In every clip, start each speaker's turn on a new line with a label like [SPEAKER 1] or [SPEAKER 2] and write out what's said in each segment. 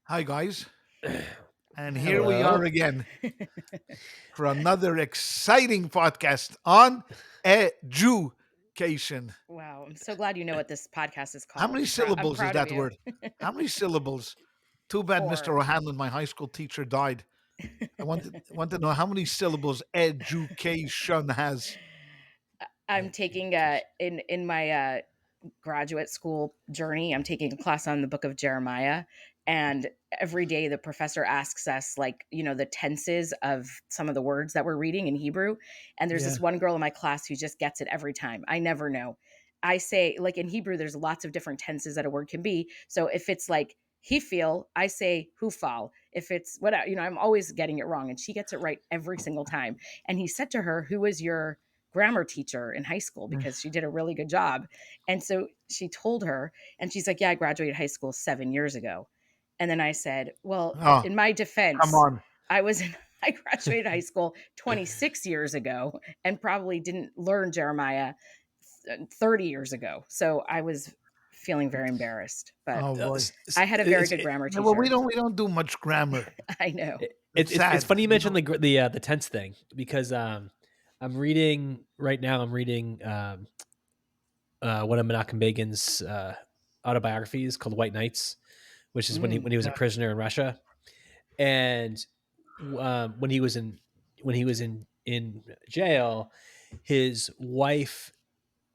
[SPEAKER 1] Hi, guys. And here we are
[SPEAKER 2] Hello.
[SPEAKER 1] again for another exciting podcast on education.
[SPEAKER 3] Wow, I'm so glad you know what this podcast is
[SPEAKER 1] How
[SPEAKER 3] called.
[SPEAKER 1] many
[SPEAKER 3] I'm
[SPEAKER 1] syllables is
[SPEAKER 3] proud of
[SPEAKER 1] that
[SPEAKER 3] you.
[SPEAKER 1] word? How many syllables? Too bad Mr.
[SPEAKER 3] 4.
[SPEAKER 1] O'Hanlon, my high school teacher, died. I want to know how many syllables education has.
[SPEAKER 3] I'm taking in my graduate school journey, I'm taking a class on the book of Jeremiah, and every day the professor asks us, like, the tenses of some of the words that we're reading in Hebrew. And there's
[SPEAKER 1] Yeah.
[SPEAKER 3] this one girl in my class who just gets it every time. I never know. I say, like, in Hebrew there's lots of different tenses that a word can be. So if it's like he feel, I say hufal. If it's what, I'm always getting it wrong, and she gets it right every single time. And he said to her, "Who was your grammar teacher in high school?" Because she did a really good job. And so she told her, and she's like, "Yeah, I graduated high school 7 years ago." And then I said, "Well,
[SPEAKER 1] Oh,
[SPEAKER 3] in my
[SPEAKER 1] come
[SPEAKER 3] defense,
[SPEAKER 1] on.
[SPEAKER 3] I was in, I graduated high school 26 years ago and probably didn't learn Jeremiah 30 years ago." So I was feeling very embarrassed, but
[SPEAKER 1] Oh boy.
[SPEAKER 3] I had a very
[SPEAKER 2] It's
[SPEAKER 3] good grammar
[SPEAKER 1] Yeah, well, we
[SPEAKER 3] teacher.
[SPEAKER 1] don't do much grammar.
[SPEAKER 3] I know.
[SPEAKER 1] It's
[SPEAKER 2] it's
[SPEAKER 1] sad.
[SPEAKER 2] funny you
[SPEAKER 1] We
[SPEAKER 2] mentioned
[SPEAKER 1] don't.
[SPEAKER 2] the tense thing because I'm reading right now. I'm reading one of Menachem Begin's autobiographies called White Nights, which is when he
[SPEAKER 3] Mm.
[SPEAKER 2] when he was a
[SPEAKER 1] Yeah.
[SPEAKER 2] prisoner in Russia, and when he was in jail, his wife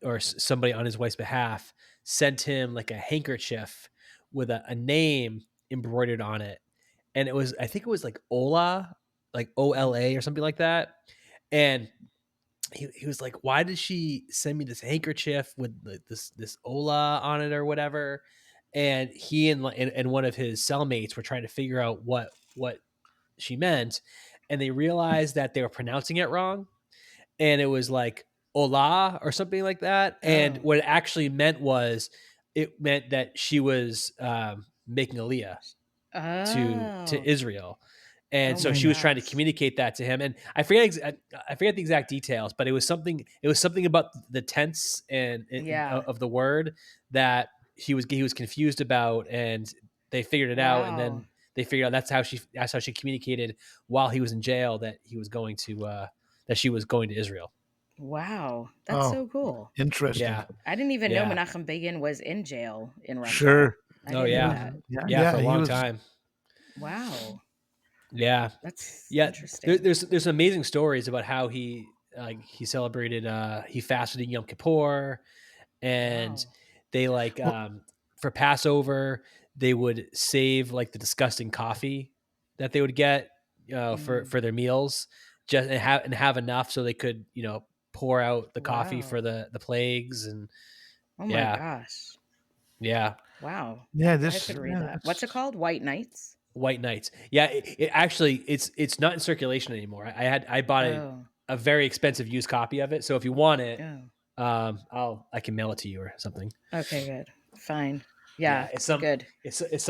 [SPEAKER 2] or somebody on his wife's behalf sent him like a handkerchief with a name embroidered on it, and I think it was like Ola, like OLA or something like that. And he was like, "Why did she send me this handkerchief with this Ola on it or whatever?" And he and one of his cellmates were trying to figure out what she meant, and they realized that they were pronouncing it wrong, and it was like "Ola" or something like that. And
[SPEAKER 3] Oh.
[SPEAKER 2] what it actually meant was it meant that she was making Aliyah to
[SPEAKER 3] Oh.
[SPEAKER 2] Israel, and
[SPEAKER 3] Oh
[SPEAKER 2] so
[SPEAKER 3] my
[SPEAKER 2] she was trying to
[SPEAKER 3] gosh.
[SPEAKER 2] communicate that to him. And I forget the exact details, but it was something about the tense and
[SPEAKER 3] Yeah.
[SPEAKER 2] of the word that he was confused about, and they figured it out, and
[SPEAKER 3] Wow.
[SPEAKER 2] then they figured out that's how she communicated while he was in jail that she was going to Israel.
[SPEAKER 3] Wow. That's
[SPEAKER 1] Oh,
[SPEAKER 3] so cool.
[SPEAKER 1] interesting.
[SPEAKER 2] Yeah,
[SPEAKER 3] I didn't even know
[SPEAKER 2] yeah,
[SPEAKER 3] Menachem Begin was in jail in Russia.
[SPEAKER 1] Sure.
[SPEAKER 3] I
[SPEAKER 2] oh
[SPEAKER 3] didn't
[SPEAKER 1] He
[SPEAKER 3] know
[SPEAKER 2] yeah,
[SPEAKER 1] was.
[SPEAKER 3] that.
[SPEAKER 1] Yeah.
[SPEAKER 2] yeah, for
[SPEAKER 1] Yeah.
[SPEAKER 2] a
[SPEAKER 1] He
[SPEAKER 2] long
[SPEAKER 1] was.
[SPEAKER 2] time.
[SPEAKER 3] Wow.
[SPEAKER 2] Yeah,
[SPEAKER 3] That's
[SPEAKER 2] yeah.
[SPEAKER 3] interesting.
[SPEAKER 2] There's some amazing stories about how he celebrated he fasted in Yom Kippur, and
[SPEAKER 3] Wow.
[SPEAKER 2] they for Passover they would save like the disgusting coffee that they would get for
[SPEAKER 3] Mm.
[SPEAKER 2] for their meals, just and have enough so they could pour out the coffee for
[SPEAKER 3] Wow.
[SPEAKER 2] the plagues. And
[SPEAKER 3] Oh my
[SPEAKER 2] yeah,
[SPEAKER 3] gosh.
[SPEAKER 2] yeah.
[SPEAKER 3] Wow.
[SPEAKER 1] Yeah.
[SPEAKER 3] I
[SPEAKER 1] This.
[SPEAKER 3] should read
[SPEAKER 1] Yeah.
[SPEAKER 3] that. What's it
[SPEAKER 1] That's.
[SPEAKER 3] called? White Nights?
[SPEAKER 2] White Knights. Yeah, it actually it's not in circulation anymore. I bought
[SPEAKER 3] Oh.
[SPEAKER 2] a very expensive used copy of it. So if you want it,
[SPEAKER 3] Oh.
[SPEAKER 2] I can mail it to you or something.
[SPEAKER 3] Okay, good. Fine.
[SPEAKER 2] Yeah,
[SPEAKER 3] Yeah,
[SPEAKER 2] it's
[SPEAKER 3] good.
[SPEAKER 2] it's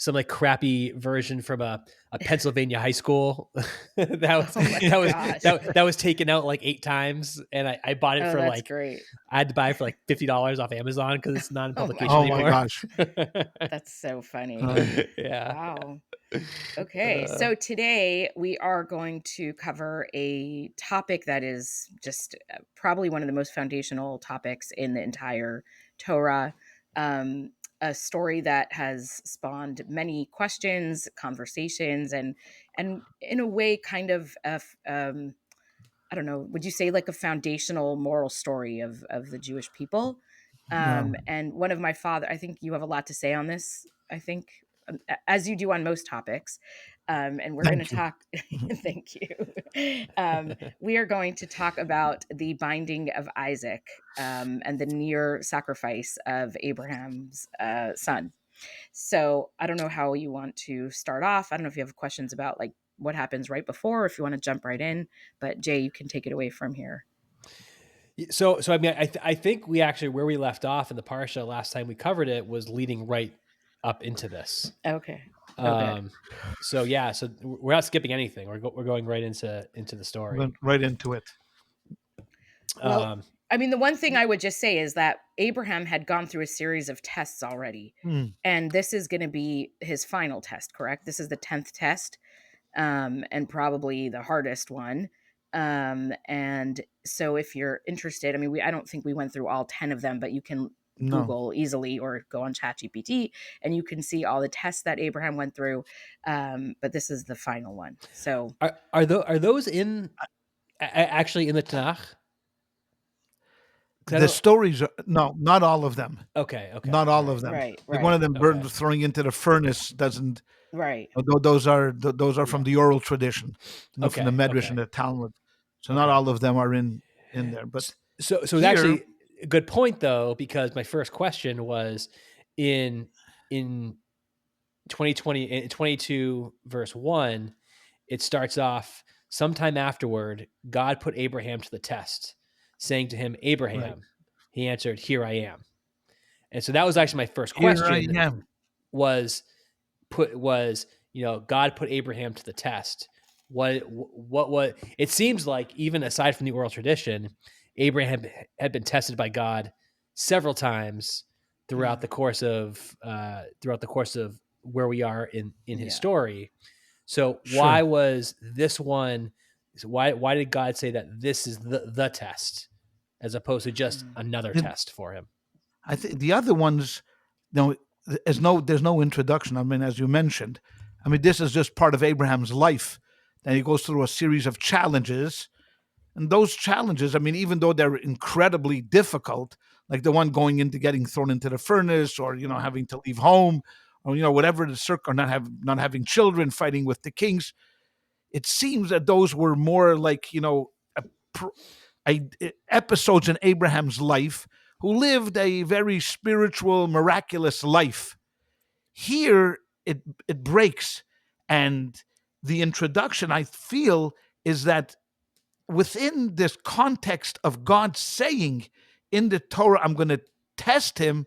[SPEAKER 2] some crappy version from a Pennsylvania high school
[SPEAKER 3] Oh my gosh.
[SPEAKER 2] that was taken out like 8 times, and I bought it
[SPEAKER 3] Oh,
[SPEAKER 2] for
[SPEAKER 3] that's
[SPEAKER 2] like
[SPEAKER 3] great.
[SPEAKER 2] I had to buy it for like $50 off Amazon because it's not in
[SPEAKER 3] Oh my
[SPEAKER 2] publication
[SPEAKER 1] Oh my
[SPEAKER 3] gosh.
[SPEAKER 2] anymore.
[SPEAKER 1] gosh.
[SPEAKER 3] That's so funny.
[SPEAKER 1] Uh,
[SPEAKER 2] Yeah.
[SPEAKER 3] Wow. Okay,
[SPEAKER 2] Uh,
[SPEAKER 3] so today we are going to cover a topic that is just probably one of the most foundational topics in the entire Torah. Um, a story that has spawned many questions, conversations, and in a way, kind of I don't know, would you say like a foundational moral story of the Jewish people?
[SPEAKER 1] no.
[SPEAKER 3] And one of my father, I think you have a lot to say on this. I think, as you do on most topics. And we're going to
[SPEAKER 1] Thank you.
[SPEAKER 3] talk. Thank you. We are going to talk about the binding of Isaac and the near sacrifice of Abraham's son. So I don't know how you want to start off. I don't know if you have questions about like what happens right before, or if you want to jump right in. But Jay, you can take it away from here.
[SPEAKER 2] so I mean, I think we actually where we left off in the parsha last time we covered it was leading right up into this.
[SPEAKER 3] Okay. Oh, good.
[SPEAKER 2] Um, so yeah, so we're not skipping anything. We're going right into the story.
[SPEAKER 1] Went right into it.
[SPEAKER 3] Well,
[SPEAKER 2] Um,
[SPEAKER 3] I mean, the one thing I would just say is that Abraham had gone through a series of tests already,
[SPEAKER 1] Mm,
[SPEAKER 3] and this is going to be his final test, correct? This is the 10th test, and probably the hardest one. And so if you're interested, I mean, I don't think we went through all 10 of them, but you can
[SPEAKER 1] no.
[SPEAKER 3] Google easily or go on ChatGPT and you can see all the tests that Abraham went through. But this is the final one. So
[SPEAKER 2] Are those in actually in the Tanakh? 'Cause I
[SPEAKER 1] The
[SPEAKER 2] don't.
[SPEAKER 1] stories are no, not all of them.
[SPEAKER 2] Okay, okay,
[SPEAKER 1] Not
[SPEAKER 2] all
[SPEAKER 1] all of
[SPEAKER 2] right,
[SPEAKER 1] them.
[SPEAKER 3] right,
[SPEAKER 1] Like one
[SPEAKER 3] right,
[SPEAKER 1] of them
[SPEAKER 2] okay,
[SPEAKER 1] burned throwing into the furnace doesn't.
[SPEAKER 3] right.
[SPEAKER 1] Those are from
[SPEAKER 3] Yeah.
[SPEAKER 1] the oral tradition, from the
[SPEAKER 2] okay,
[SPEAKER 1] Medrash and
[SPEAKER 2] okay,
[SPEAKER 1] the Talmud. So not
[SPEAKER 2] okay.
[SPEAKER 1] all of them are in there. But
[SPEAKER 2] So it's
[SPEAKER 1] here,
[SPEAKER 2] actually a good point though, because my first question was in in 2020 in 22 verse 1, it starts off sometime afterward, God put Abraham to the test, saying to him,
[SPEAKER 1] right,
[SPEAKER 2] Abraham. He answered, Here I am. And so that was actually my first
[SPEAKER 1] here I
[SPEAKER 2] question
[SPEAKER 1] am.
[SPEAKER 2] was God put Abraham to the test. What it seems like, even aside from the oral tradition, Abraham had been tested by God several times
[SPEAKER 3] Mm,
[SPEAKER 2] throughout the course of where we are in his
[SPEAKER 3] yeah.
[SPEAKER 2] story. So why
[SPEAKER 1] Sure.
[SPEAKER 2] was this one? Why did God say that this is the test as opposed to just
[SPEAKER 3] Mm,
[SPEAKER 2] another
[SPEAKER 1] And
[SPEAKER 2] test for him?
[SPEAKER 1] I think the other ones, no, there's no introduction. I mean, as you mentioned, I mean, this is just part of Abraham's life. Then he goes through a series of challenges. And those challenges, I mean, even though they're incredibly difficult, like the one going into getting thrown into the furnace, or having to leave home, or whatever the circle, not having children, fighting with the kings, it seems that those were more like a, episodes in Abraham's life, who lived a very spiritual, miraculous life. Here, it breaks, and the introduction, I feel, is that within this context of God saying in the Torah, I'm going to test him,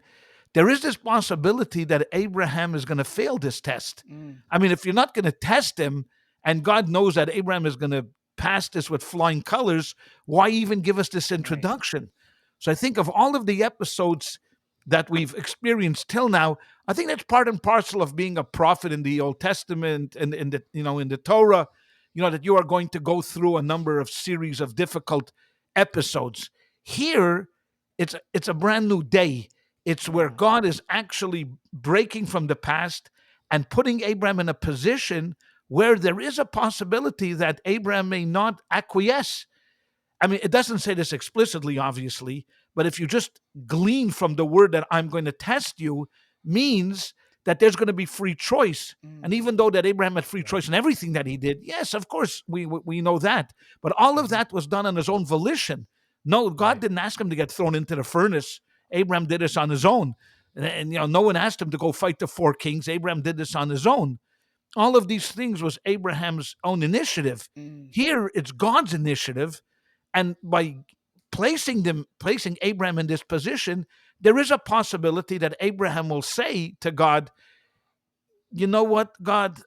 [SPEAKER 1] there is this possibility that Abraham is going to fail this test.
[SPEAKER 3] mm,
[SPEAKER 1] I mean, if you're not going to test him, and God knows that Abraham is going to pass this with flying colors, why even give us this
[SPEAKER 3] right.
[SPEAKER 1] introduction? So I think of all of the episodes that we've experienced till now, I think that's part and parcel of being a prophet in the Old Testament and in the Torah, that you are going to go through a number of series of difficult episodes. Here, it's a brand new day. It's where
[SPEAKER 3] Yeah.
[SPEAKER 1] God is actually breaking from the past and putting Abraham in a position where there is a possibility that Abraham may not acquiesce. I mean, it doesn't say this explicitly, obviously, but if you just glean from the word that I'm going to test you, means that there's going to be free choice. And
[SPEAKER 3] Mm,
[SPEAKER 1] even though that Abraham had free
[SPEAKER 2] Right.
[SPEAKER 1] choice in everything that he did, yes, of course, we know that. But all of
[SPEAKER 2] Mhm.
[SPEAKER 1] that was done on his own volition. No, God
[SPEAKER 2] Right.
[SPEAKER 1] didn't ask him to get thrown into the furnace. Abraham did this on his own. And no one asked him to go fight the four kings. Abraham did this on his own. All of these things was Abraham's own initiative.
[SPEAKER 3] mm,
[SPEAKER 1] Here, it's God's initiative, and by placing Abraham in this position, there is a possibility that Abraham will say to God, "You know what, God,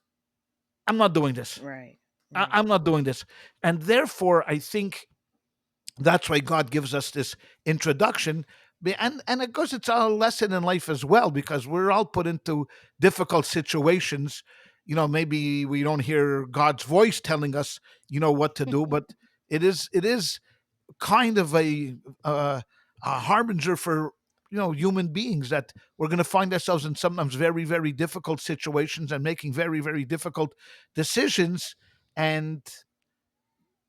[SPEAKER 1] I'm not doing this.
[SPEAKER 3] right. Right.
[SPEAKER 1] I'm not doing this," and therefore, I think that's why God gives us this introduction. And of course, it's a lesson in life as well, because we're all put into difficult situations. Maybe we don't hear God's voice telling us, what to do, but it is kind of a harbinger for human beings, that we're going to find ourselves in sometimes very, very difficult situations and making very, very difficult decisions. And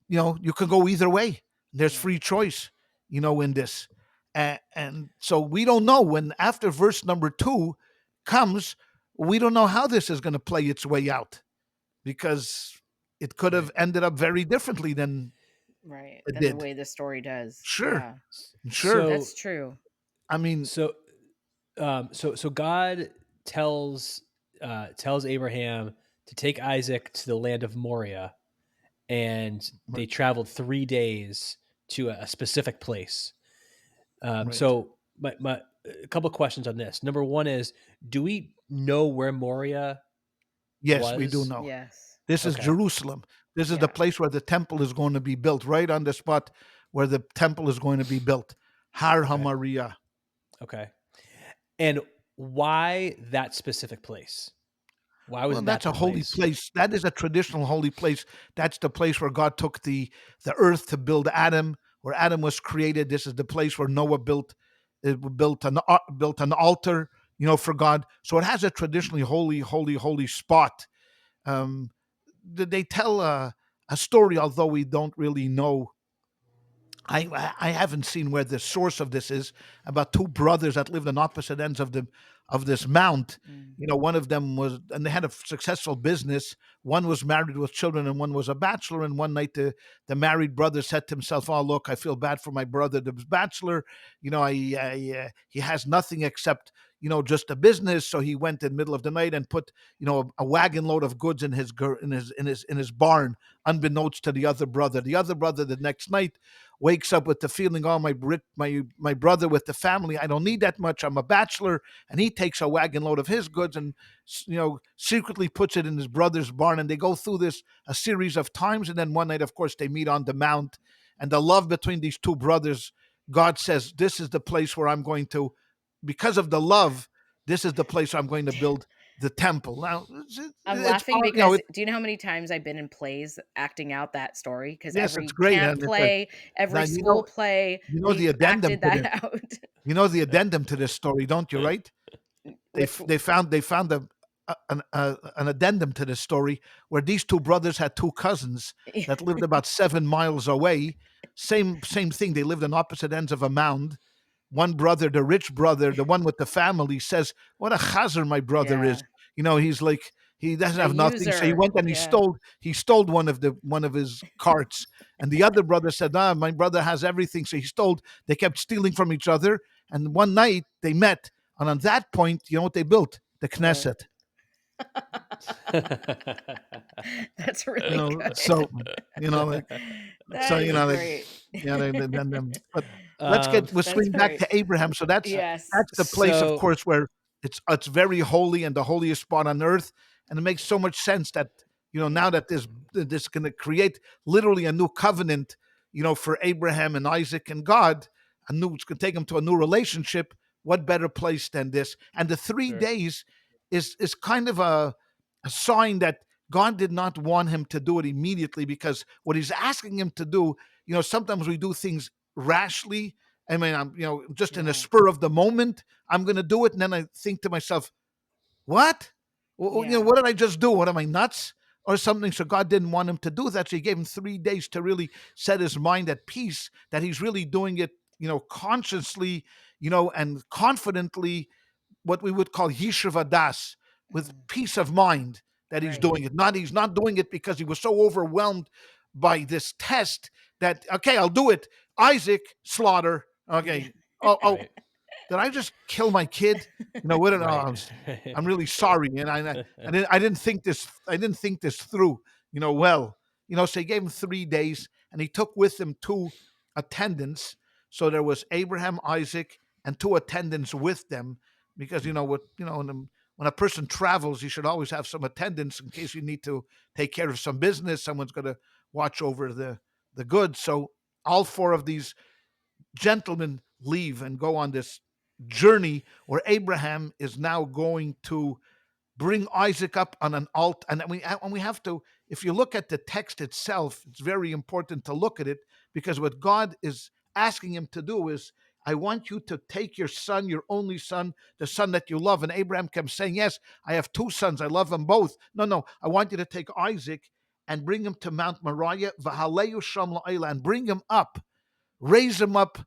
[SPEAKER 1] you can go either way. There's
[SPEAKER 3] Yeah.
[SPEAKER 1] free choice, in this. And so we don't know, when after verse number 2 comes, we don't know how this is going to play its way out, because it could have
[SPEAKER 2] Right.
[SPEAKER 1] ended up very differently than
[SPEAKER 3] Right.
[SPEAKER 1] it
[SPEAKER 3] Than the
[SPEAKER 1] did.
[SPEAKER 3] way the story does.
[SPEAKER 1] Sure,
[SPEAKER 3] Yeah.
[SPEAKER 1] sure.
[SPEAKER 2] So
[SPEAKER 3] That's true.
[SPEAKER 1] I mean,
[SPEAKER 2] so so God tells Abraham to take Isaac to the land of Moriah, and
[SPEAKER 1] right,
[SPEAKER 2] they traveled 3 days to a specific place.
[SPEAKER 1] right.
[SPEAKER 2] So my a couple of questions on this. Number one is, do we know where Moriah
[SPEAKER 1] Yes, we do
[SPEAKER 2] was?
[SPEAKER 1] know.
[SPEAKER 3] Yes.
[SPEAKER 1] This is
[SPEAKER 2] Okay.
[SPEAKER 1] Jerusalem. This is the
[SPEAKER 3] Yeah.
[SPEAKER 1] place where the temple is going to be built, right on the spot where the temple is going to be built. Har
[SPEAKER 2] Okay.
[SPEAKER 1] HaMoriah.
[SPEAKER 2] Okay. And why that specific place? Why was
[SPEAKER 1] Well,
[SPEAKER 2] that
[SPEAKER 1] that's
[SPEAKER 2] the
[SPEAKER 1] a holy
[SPEAKER 2] place?
[SPEAKER 1] place. That is a traditional holy place. That's the place where God took the earth to build Adam, where Adam was created. This is the place where Noah built an altar, for God. So it has a traditionally holy, holy, holy spot. Um, they tell a story, although we don't really know. I haven't seen where the source of this is, about two brothers that lived on opposite ends of this mount.
[SPEAKER 3] Mm.
[SPEAKER 1] One of them was, and they had a successful business. One was married with children, and one was a bachelor. And one night, the married brother said to himself, "Oh, look, I feel bad for my brother, the bachelor. He has nothing except just a business." So he went in the middle of the night and put a wagon load of goods in his barn, unbeknownst to the other brother. The other brother, the next night, wakes up with the feeling, "Oh, my brother with the family, I don't need that much. I'm a bachelor." And he takes a wagon load of his goods and secretly puts it in his brother's barn. And they go through this a series of times. And then one night, of course, they meet on the mount. And the love between these two brothers, God says, "This is the place where I'm going to, because of the love, this is the place I'm going to build the temple." Now,
[SPEAKER 3] I'm
[SPEAKER 1] it's
[SPEAKER 3] laughing
[SPEAKER 1] all
[SPEAKER 3] because do you know how many times I've been in plays acting out that story? Because
[SPEAKER 1] yes, it's
[SPEAKER 3] every
[SPEAKER 1] great.
[SPEAKER 3] camp
[SPEAKER 1] And it's like,
[SPEAKER 3] play, every
[SPEAKER 1] now
[SPEAKER 3] school play,
[SPEAKER 1] the
[SPEAKER 3] we've
[SPEAKER 1] addendum
[SPEAKER 3] acted
[SPEAKER 1] to this.
[SPEAKER 3] that out.
[SPEAKER 1] The addendum to this story, don't you? Right?
[SPEAKER 3] Which
[SPEAKER 1] They found an addendum to this story where these two brothers had two cousins that lived about 7 miles away. Same thing. They lived on opposite ends of a mound. One brother, the rich brother, the one with the family, says, "What a chazer my brother is."
[SPEAKER 3] yeah,
[SPEAKER 1] He's like, he doesn't
[SPEAKER 3] a
[SPEAKER 1] have nothing. So he
[SPEAKER 3] user.
[SPEAKER 1] went and
[SPEAKER 3] Yeah.
[SPEAKER 1] he stole one of his carts. And the other brother said, "Ah, my brother has everything." So he stole. They kept stealing from each other. And one night they met. And on that point, you know what they built? The
[SPEAKER 3] What?
[SPEAKER 1] Knesset.
[SPEAKER 3] That's really good.
[SPEAKER 1] So like so
[SPEAKER 3] That is
[SPEAKER 1] like
[SPEAKER 3] great.
[SPEAKER 1] yeah, but
[SPEAKER 2] um,
[SPEAKER 1] we'll
[SPEAKER 3] That's
[SPEAKER 1] swing back
[SPEAKER 3] great.
[SPEAKER 1] to Abraham. So
[SPEAKER 3] Yes.
[SPEAKER 1] that's the place, of
[SPEAKER 2] so
[SPEAKER 1] course, where it's very holy and the holiest spot on earth, and it makes so much sense that now that this going to create literally a new covenant, for Abraham and Isaac and God, it's going to take them to a new relationship. What better place than this? And the three
[SPEAKER 2] sure.
[SPEAKER 1] days is kind of a sign that God did not want him to do it immediately, because what he's asking him to do, sometimes we do things rashly. I mean, I'm, just in a
[SPEAKER 3] Yeah.
[SPEAKER 1] spur of the moment, I'm going to do it. And then I think to myself, what?
[SPEAKER 3] Yeah.
[SPEAKER 1] What did I just do? What am I, nuts or something? So God didn't want him to do that. So he gave him 3 days to really set his mind at peace, that he's really doing it, consciously, and confidently, what we would call Yishuv Das, with
[SPEAKER 3] Mm,
[SPEAKER 1] peace of mind, that he's
[SPEAKER 3] right.
[SPEAKER 1] doing it. He's not doing it because he was so overwhelmed by this test that, okay, I'll do it. Isaac, slaughter.
[SPEAKER 3] Yeah.
[SPEAKER 1] Okay. Oh,
[SPEAKER 2] Right.
[SPEAKER 1] did I just kill my kid? What?
[SPEAKER 2] Right.
[SPEAKER 1] I'm really sorry, and I didn't think this. I didn't think this through. Well. So he gave him 3 days, and he took with him two attendants. So there was Abraham, Isaac, and two attendants with them, because when a person travels, you should always have some attendants in case you need to take care of some business. Someone's going to watch over the goods. So all four of these gentlemen leave and go on this journey where Abraham is now going to bring Isaac up on an altar. And we have to, if you look at the text itself, it's very important to look at it, because what God is asking him to do is, I want you to take your son, your only son, the son that you love. And Abraham kept saying, "Yes, I have two sons. I love them both." No, I want you to take Isaac and bring him to Mount Moriah, v'haleyu sham la'ela, and bring him up, raise him up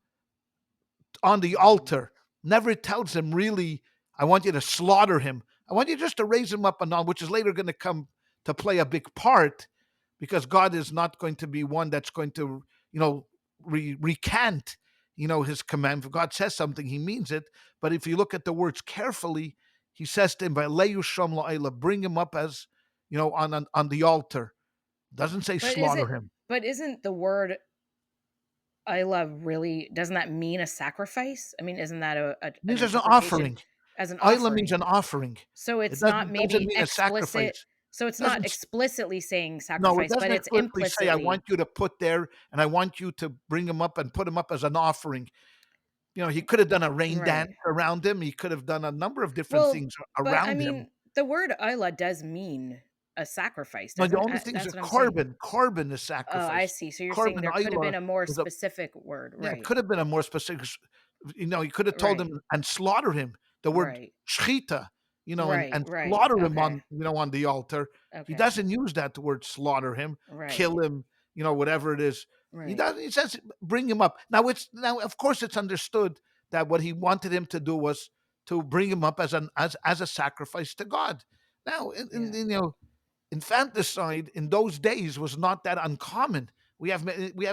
[SPEAKER 1] on the
[SPEAKER 3] Mm,
[SPEAKER 1] altar. Never tells him, really, I want you to slaughter him. I want you just to raise him up and on, which is later going to come to play a big part, because God is not going to be one that's going to, recant, his command. If God says something, he means it. But if you look at the words carefully, he says to him, "Va'leyu sham la'ela," bring him up as, on the altar. Doesn't say
[SPEAKER 3] But is it
[SPEAKER 1] slaughter him.
[SPEAKER 3] but isn't the word I love really doesn't that mean a sacrifice? I mean, isn't that
[SPEAKER 1] It
[SPEAKER 3] an
[SPEAKER 1] means as an
[SPEAKER 3] interpretation
[SPEAKER 1] offering.
[SPEAKER 3] as an
[SPEAKER 1] Isla means
[SPEAKER 3] offering?
[SPEAKER 1] an offering.
[SPEAKER 3] So
[SPEAKER 1] It
[SPEAKER 3] it's not
[SPEAKER 1] doesn't
[SPEAKER 3] maybe
[SPEAKER 1] mean a
[SPEAKER 3] explicit
[SPEAKER 1] sacrifice.
[SPEAKER 3] so it's not
[SPEAKER 1] Doesn't
[SPEAKER 3] explicitly saying
[SPEAKER 1] No, it
[SPEAKER 3] sacrifice, but
[SPEAKER 1] doesn't
[SPEAKER 3] it's
[SPEAKER 1] explicitly say, "I
[SPEAKER 3] implicitly
[SPEAKER 1] want you to put there, and I want you to bring him up and put him up as an offering." He could have done a rain
[SPEAKER 3] Right.
[SPEAKER 1] dance around him. He could have done a number of different
[SPEAKER 3] Well,
[SPEAKER 1] things
[SPEAKER 3] but I
[SPEAKER 1] around him.
[SPEAKER 3] mean, the word "Isla" does mean a sacrifice,
[SPEAKER 1] No, the
[SPEAKER 3] doesn't
[SPEAKER 1] only
[SPEAKER 3] it?
[SPEAKER 1] things are
[SPEAKER 3] That's what I'm saying.
[SPEAKER 1] carbon is
[SPEAKER 3] Oh, I
[SPEAKER 1] sacrifice.
[SPEAKER 3] see. So you're saying
[SPEAKER 1] Carbon
[SPEAKER 3] there could have
[SPEAKER 1] Isla
[SPEAKER 3] been a more
[SPEAKER 1] was a
[SPEAKER 3] specific word.
[SPEAKER 1] yeah, it
[SPEAKER 3] Right.
[SPEAKER 1] could have been a more specific. He could have told
[SPEAKER 3] Right.
[SPEAKER 1] him and slaughter him. The word
[SPEAKER 3] Right.
[SPEAKER 1] shchita,
[SPEAKER 3] Right.
[SPEAKER 1] and
[SPEAKER 3] Right.
[SPEAKER 1] slaughter him
[SPEAKER 3] Okay.
[SPEAKER 1] on the altar. He
[SPEAKER 3] Okay.
[SPEAKER 1] doesn't use that word slaughter him,
[SPEAKER 3] Right.
[SPEAKER 1] kill him, whatever it is. He
[SPEAKER 3] Right.
[SPEAKER 1] does. He says bring him up. Now. Of course, it's understood that what he wanted him to do was to bring him up as a sacrifice to God. Now,
[SPEAKER 3] Yeah.
[SPEAKER 1] infanticide in those days was not that uncommon. We have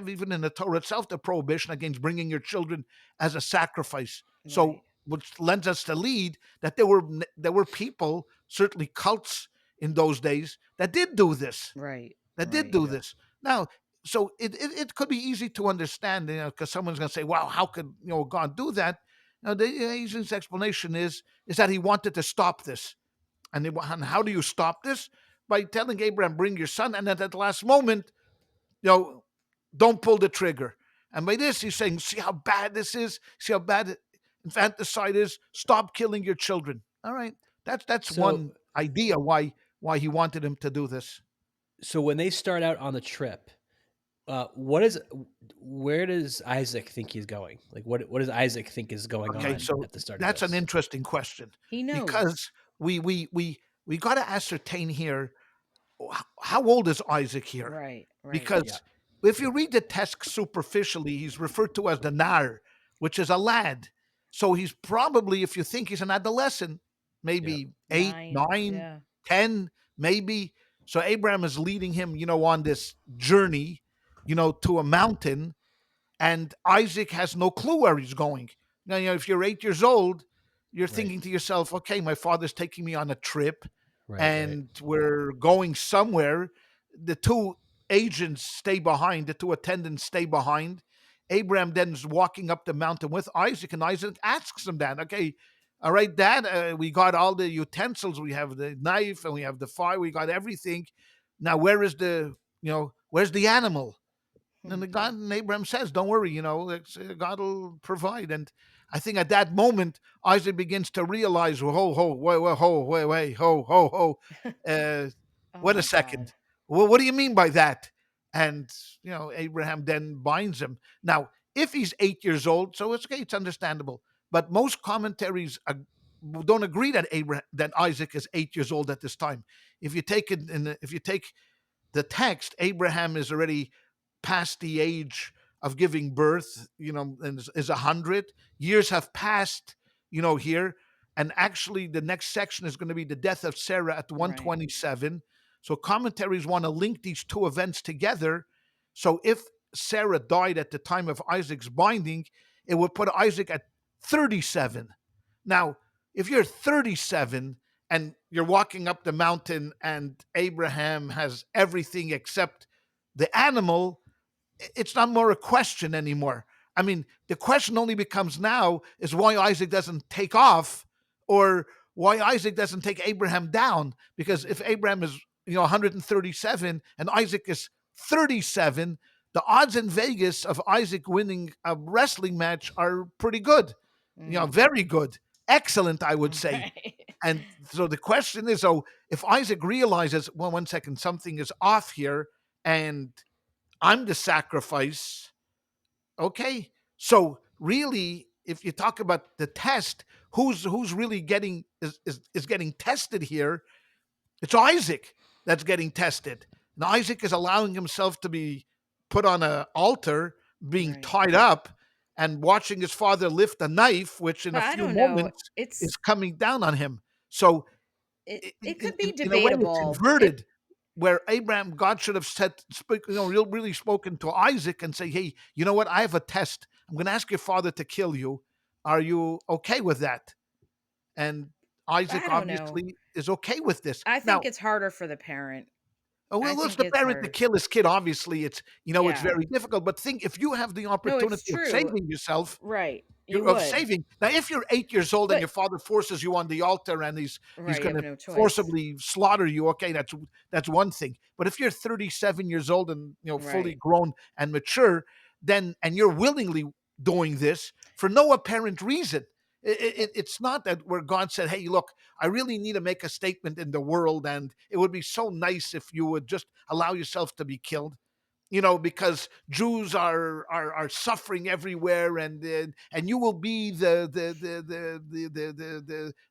[SPEAKER 1] even in the Torah itself the prohibition against bringing your children as a sacrifice. So,
[SPEAKER 3] Right.
[SPEAKER 1] which lends us to lead that there were people, certainly cults in those days, that did do this.
[SPEAKER 3] Right.
[SPEAKER 1] That did
[SPEAKER 3] Right.
[SPEAKER 1] do this. Now, so it could be easy to understand, because someone's going to say, "Wow, how could God do that?" Now, the easiest explanation is that He wanted to stop this. And how do you stop this? By telling Abraham, bring your son. And at that last moment, you know, don't pull the trigger. And by this, he's saying, see how bad this is? See how bad infanticide is? Stop killing your children. All right. That's
[SPEAKER 2] So
[SPEAKER 1] one idea why he wanted him to do this.
[SPEAKER 2] so when they start out on the trip, what is where does Isaac think he's going? Like what does Isaac think is going
[SPEAKER 1] Okay,
[SPEAKER 2] on
[SPEAKER 1] so
[SPEAKER 2] at the start of
[SPEAKER 1] that's an
[SPEAKER 2] this?
[SPEAKER 1] interesting question,
[SPEAKER 3] He knows.
[SPEAKER 1] because we got to ascertain here, how old is Isaac here?
[SPEAKER 3] Right. Right.
[SPEAKER 2] Yeah.
[SPEAKER 1] Because if you read the text superficially, he's referred to as the Nar, which is a lad. So he's probably, if you think he's an adolescent,
[SPEAKER 2] Yeah.
[SPEAKER 1] maybe eight,
[SPEAKER 3] 9.
[SPEAKER 1] nine,
[SPEAKER 3] Yeah.
[SPEAKER 1] 10, maybe. So Abraham is leading him, on this journey, to a mountain, and Isaac has no clue where he's going. Now, if you're 8 years old, you're
[SPEAKER 2] Right.
[SPEAKER 1] thinking to yourself, okay, my father's taking me on a trip
[SPEAKER 2] Right. Right.
[SPEAKER 1] and we're going somewhere. The two agents stay behind, the two attendants stay behind. Abraham then is walking up the mountain with Isaac, and Isaac asks him that, okay, all right, Dad, we got all the utensils. We have the knife and we have the fire. We got everything. Now, where's the animal? And the God and Abraham says, "Don't worry, God will provide." And I think at that moment, Isaac begins to realize, "Ho, ho, wait, wait, ho, wait, wait, ho, ho, ho. Uh,
[SPEAKER 3] Oh
[SPEAKER 1] wait a
[SPEAKER 3] my God.
[SPEAKER 1] second. Well, what do you mean by that?" And Abraham then binds him. Now, if he's 8 years old, so it's okay, it's understandable. But most commentaries don't agree that Isaac is 8 years old at this time. If you take the text, Abraham is already past the age of giving birth, and is 100 years have passed, here. And actually, the next section is going to be the death of Sarah at
[SPEAKER 3] Right.
[SPEAKER 1] 127. So commentaries want to link these two events together. So if Sarah died at the time of Isaac's binding, it would put Isaac at 37. Now, if you're 37 and you're walking up the mountain and Abraham has everything except the animal, it's not more a question anymore. I mean, the question only becomes now is why Isaac doesn't take off, or why Isaac doesn't take Abraham down. Because if Abraham is 137 and Isaac is 37, the odds in Vegas of Isaac winning a wrestling match are pretty good.
[SPEAKER 3] Mm.
[SPEAKER 1] Very good, excellent, I would say.
[SPEAKER 3] Right.
[SPEAKER 1] And so the question is, if Isaac realizes, well, one second, something is off here, and I'm the sacrifice. Okay. So really, if you talk about the test, who's really getting is getting tested here? It's Isaac that's getting tested. And Isaac is allowing himself to be put on an altar, being
[SPEAKER 3] Right.
[SPEAKER 1] tied up, and watching his father lift a knife, which in a
[SPEAKER 3] But I
[SPEAKER 1] few
[SPEAKER 3] don't know.
[SPEAKER 1] moments is
[SPEAKER 3] It's
[SPEAKER 1] coming down on him. So
[SPEAKER 3] it could be
[SPEAKER 1] in a way, it's
[SPEAKER 3] debatable. It
[SPEAKER 1] inverted, where Abraham, God should have really spoken to Isaac and say, "Hey, you know what? I have a test. I'm going to ask your father to kill you. Are you okay with that?" And
[SPEAKER 3] I
[SPEAKER 1] Isaac
[SPEAKER 3] don't know.
[SPEAKER 1] obviously is okay with this.
[SPEAKER 3] I
[SPEAKER 1] Now,
[SPEAKER 3] think it's harder for the parent. I
[SPEAKER 1] well, it's
[SPEAKER 3] think
[SPEAKER 1] the
[SPEAKER 3] it's
[SPEAKER 1] parent to
[SPEAKER 3] hard.
[SPEAKER 1] kill his kid. Obviously, it's
[SPEAKER 3] Yeah.
[SPEAKER 1] very difficult. But think, if you have the
[SPEAKER 3] No, it's
[SPEAKER 1] opportunity of
[SPEAKER 3] true.
[SPEAKER 1] saving yourself,
[SPEAKER 3] Right. You
[SPEAKER 1] you're of
[SPEAKER 3] would.
[SPEAKER 1] saving. Now, if you're 8 years old and
[SPEAKER 3] But
[SPEAKER 1] your father forces you on the altar and he's
[SPEAKER 3] right, you
[SPEAKER 1] going
[SPEAKER 3] have
[SPEAKER 1] to
[SPEAKER 3] no choice.
[SPEAKER 1] forcibly slaughter you, okay, that's one thing. But if you're 37 years old and fully
[SPEAKER 3] Right.
[SPEAKER 1] grown and mature, then and you're willingly doing this for no apparent reason. It's not that where God said, "Hey, look, I really need to make a statement in the world, and it would be so nice if you would just allow yourself to be killed." Because Jews are suffering everywhere, and you will be the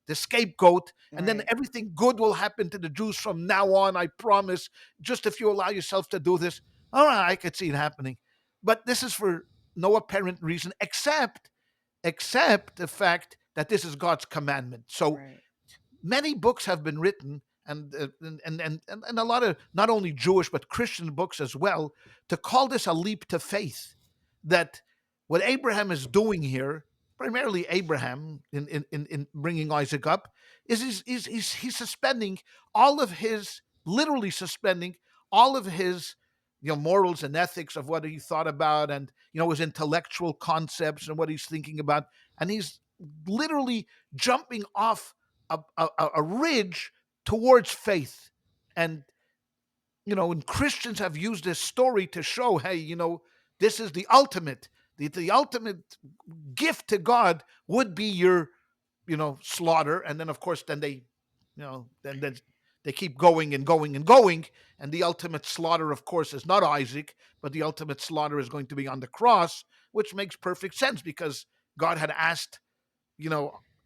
[SPEAKER 1] scapegoat, and then
[SPEAKER 3] Right.
[SPEAKER 1] everything good will happen to the Jews from now on. I promise. Just if you allow yourself to do this, all right, I could see it happening, but this is for no apparent reason except the fact that this is God's commandment. So
[SPEAKER 3] Right.
[SPEAKER 1] many books have been written, and a lot of not only Jewish but Christian books as well, to call this a leap to faith. That what Abraham is doing here, primarily Abraham in bringing Isaac up, is he's suspending all of his, literally suspending all of his morals and ethics of what he thought about, and his intellectual concepts and what he's thinking about, and he's literally jumping off a ridge towards faith. And and Christians have used this story to show, hey, this is the ultimate, the ultimate gift to God would be your slaughter. And then of course then they then they keep going and going and going, and the ultimate slaughter of course is not Isaac, but the ultimate slaughter is going to be on the cross, which makes perfect sense because God had asked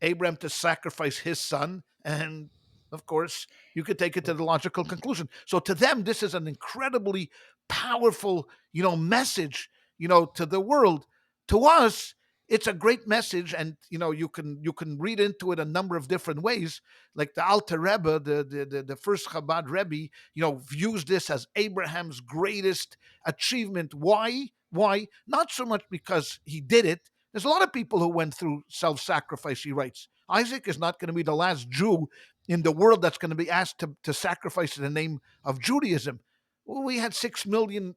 [SPEAKER 1] Abraham to sacrifice his son. And of course, you could take it to the logical conclusion. So to them, this is an incredibly powerful, message, to the world. To us, it's a great message, and you can read into it a number of different ways. Like the Alter Rebbe, the first Chabad Rebbe, views this as Abraham's greatest achievement. Why? Why? Not so much because he did it. There's a lot of people who went through self-sacrifice, he writes. Isaac is not going to be the last Jew in the world that's going to be asked to sacrifice in the name of Judaism. Well, we had 6 million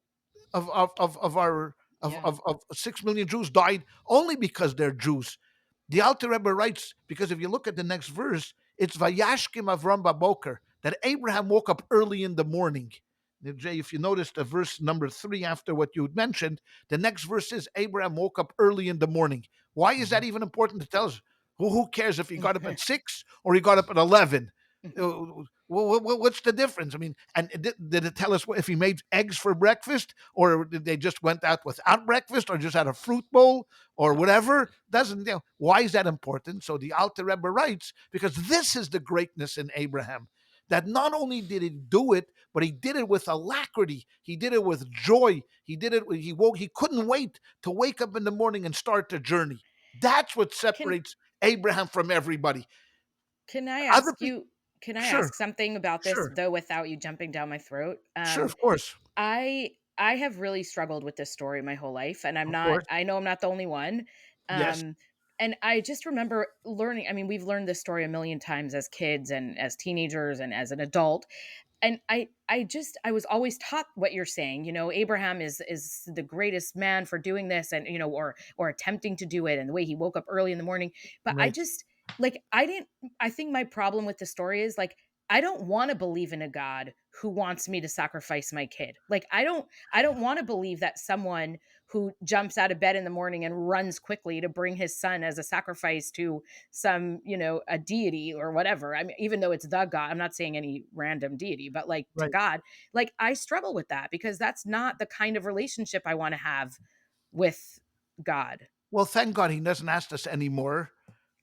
[SPEAKER 1] of our
[SPEAKER 3] Yeah.
[SPEAKER 1] of 6 million Jews died only because they're Jews. The Alter Rebbe writes, because if you look at the next verse, it's Vayashkim Avram Baboker, that Abraham woke up early in the morning. Now, Jay, if you notice the verse number 3 after what you had mentioned, the next verse is Abraham woke up early in the morning. Why is that
[SPEAKER 2] Mhm.
[SPEAKER 1] even important to tell us? Who cares if he got up at 6 or he got up at 11? What's the difference? I mean, and did it tell us if he made eggs for breakfast, or did they just went out without breakfast, or just had a fruit bowl, or whatever? Doesn't why is that important? So the Alter Rebbe writes, because this is the greatness in Abraham, that not only did he do it, but he did it with alacrity. He did it with joy. He did it. He woke. He couldn't wait to wake up in the morning and start the journey. That's what
[SPEAKER 3] Can
[SPEAKER 1] separates Abraham from everybody.
[SPEAKER 3] can I
[SPEAKER 1] Other
[SPEAKER 3] ask
[SPEAKER 1] people,
[SPEAKER 3] you can I
[SPEAKER 1] sure,
[SPEAKER 3] ask something about this
[SPEAKER 1] sure,
[SPEAKER 3] though without you jumping down my throat?
[SPEAKER 1] sure, of course,
[SPEAKER 3] I have really struggled with this story my whole life, and
[SPEAKER 1] of course,
[SPEAKER 3] I know I'm not the only one.
[SPEAKER 1] yes,
[SPEAKER 3] Um and I just remember learning, I mean, we've learned this story a million times as kids and as teenagers and as an adult, and I was always taught what you're saying. Abraham is the greatest man for doing this, and or attempting to do it, and the way he woke up early in the morning. But I
[SPEAKER 1] right.
[SPEAKER 3] just, like, I didn't I think my problem with the story is, like, I don't want to believe in a God who wants me to sacrifice my kid. Like, I don't want to believe that someone who jumps out of bed in the morning and runs quickly to bring his son as a sacrifice to some, a deity or whatever. I mean, even though it's the God, I'm not saying any random deity, but like to
[SPEAKER 1] Right.
[SPEAKER 3] God, like, I struggle with that because that's not the kind of relationship I want to have with God.
[SPEAKER 1] Well, thank God he doesn't ask us anymore.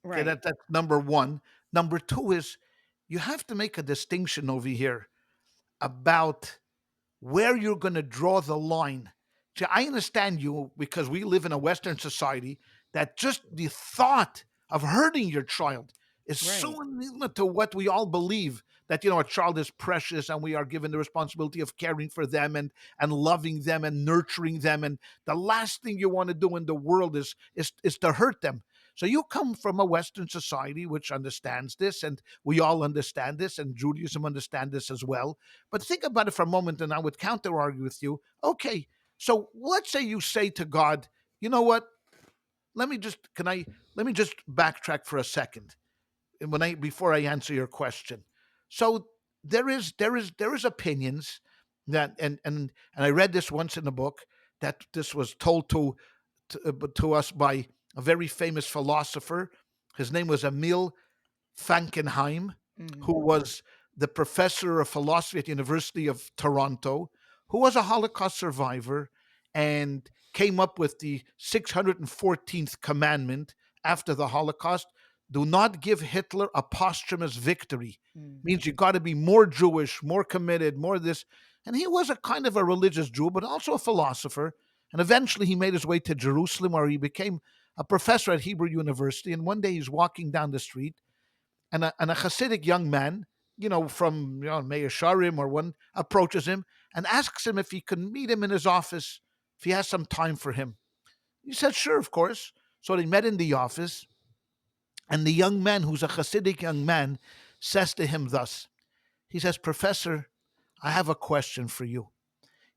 [SPEAKER 1] Okay,
[SPEAKER 3] Right.
[SPEAKER 1] that's number one. Number two is you have to make a distinction over here about where you're going to draw the line. See, I understand you because we live in a Western society that just the thought of hurting your child is
[SPEAKER 3] Right.
[SPEAKER 1] so intimate to what we all believe, that a child is precious and we are given the responsibility of caring for them and loving them and nurturing them, and the last thing you want to do in the world is to hurt them. So you come from a Western society which understands this, and we all understand this, and Judaism understands this as well. But think about it for a moment, and I would counter argue with you. Okay, so let's say you say to God, you know what? Let me just backtrack for a second, and when I before I answer your question. So there is opinions that, and I read this once in a book, that this was told to to us by a very famous philosopher. His name was Emil Frankenheim, who
[SPEAKER 3] Mhm.
[SPEAKER 1] was the professor of philosophy at the University of Toronto, who was a Holocaust survivor and came up with the 614th commandment after the Holocaust. Do not give Hitler a posthumous victory.
[SPEAKER 3] Mm.
[SPEAKER 1] Means you got to be more Jewish, more committed, more this. And he was a kind of a religious Jew, but also a philosopher. And eventually he made his way to Jerusalem, where he became a professor at Hebrew University. And one day he's walking down the street, and a Hasidic young man, from Meir Sharim or one, approaches him and asks him if he can meet him in his office, if he has some time for him. He said, sure, of course. So they met in the office, and the young man, who's a Hasidic young man, says to him thus. He says, Professor, I have a question for you.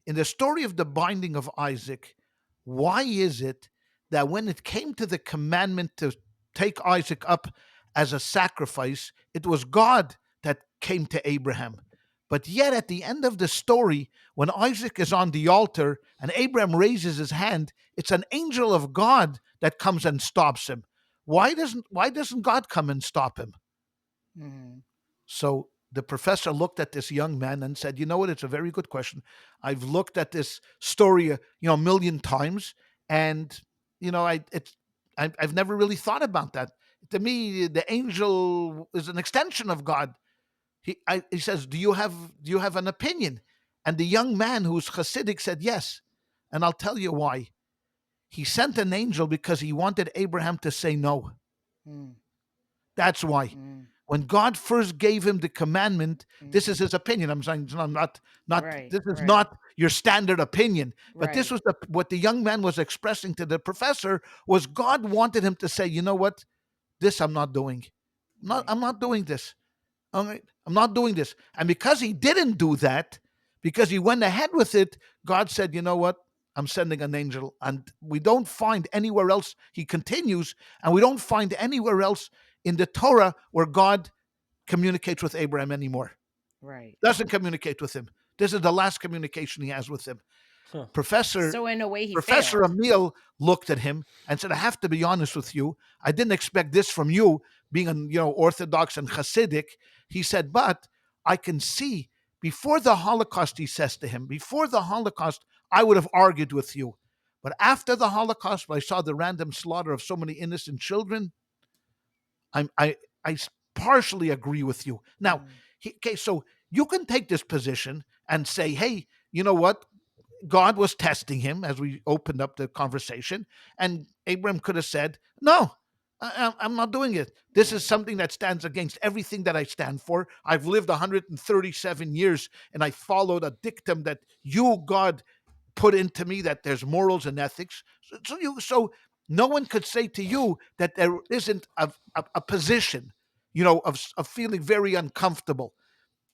[SPEAKER 1] In the story of the binding of Isaac, why is it that when it came to the commandment to take Isaac up as a sacrifice, it was God that came to Abraham? But yet at the end of the story, when Isaac is on the altar and Abraham raises his hand, it's an angel of God that comes and stops him. Why doesn't God come and stop him?
[SPEAKER 3] Mhm.
[SPEAKER 1] So the professor looked at this young man and said, "You know what? It's a very good question. I've looked at this story, a million times, and I've never really thought about that. To me, the angel is an extension of God." He says, "Do you have an opinion?" And the young man, who's Hasidic, said, "Yes," and I'll tell you why. He sent an angel because he wanted Abraham to say no.
[SPEAKER 3] Mm.
[SPEAKER 1] That's why.
[SPEAKER 3] Mm.
[SPEAKER 1] When God first gave him the commandment, this is
[SPEAKER 3] Mhm.
[SPEAKER 1] his opinion. I'm saying, I'm not.
[SPEAKER 3] Right.
[SPEAKER 1] This is
[SPEAKER 3] Right.
[SPEAKER 1] not your standard opinion, but this
[SPEAKER 3] Right.
[SPEAKER 1] was what the young man was expressing to the professor, was God wanted him to say, you know what, this I'm not doing.
[SPEAKER 3] Right.
[SPEAKER 1] I'm not doing this. All right, I'm not doing this. And because he didn't do that, because he went ahead with it, God said, you know what? I'm sending an angel. And we don't find anywhere else, he continues, and we don't find anywhere else in the Torah where God communicates with Abraham anymore.
[SPEAKER 3] Right.
[SPEAKER 1] Doesn't communicate with him. This is the last communication he has with him.
[SPEAKER 2] Huh.
[SPEAKER 1] Professor
[SPEAKER 3] So in a way, he
[SPEAKER 1] Professor
[SPEAKER 3] failed.
[SPEAKER 1] Emil looked at him and said, "I have to be honest with you. I didn't expect this from you, being an Orthodox and Hasidic." He said, "But I can see before the Holocaust," he says to him, "before the Holocaust, I would have argued with you. But after the Holocaust, when I saw the random slaughter of so many innocent children, I'm, I partially agree with you." Now,
[SPEAKER 3] Mm.
[SPEAKER 1] okay, so you can take this position and say, "Hey, you know what? God was testing him," as we opened up the conversation, and Abram could have said, "No, I'm not doing it. This is
[SPEAKER 3] Right.
[SPEAKER 1] something that stands against everything that I stand for. I've lived 137 years, and I followed a dictum that you, God, put into me, that there's morals and ethics. So no one could say to you that there isn't a position, of feeling very uncomfortable.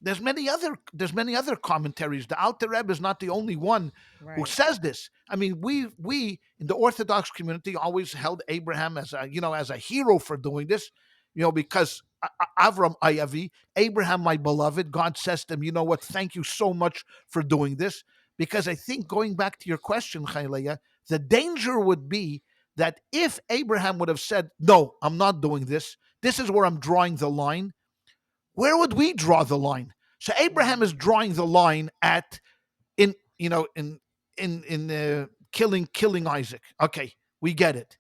[SPEAKER 1] There's many other commentaries. The Alter Rebbe is not the only one who
[SPEAKER 3] Right.
[SPEAKER 1] says this. I mean, we in the Orthodox community always held Abraham as a hero for doing this, because Avram Ayavi, Abraham my beloved, God says to him, "You know what? Thank you so much for doing this." Because I think, going back to your question, Chayleya, the danger would be that if Abraham would have said, "No, I'm not doing this. This is where I'm drawing the line," where would we draw the line? So Abraham is
[SPEAKER 3] Mm.
[SPEAKER 1] drawing the line at in killing Isaac. Okay, we get it.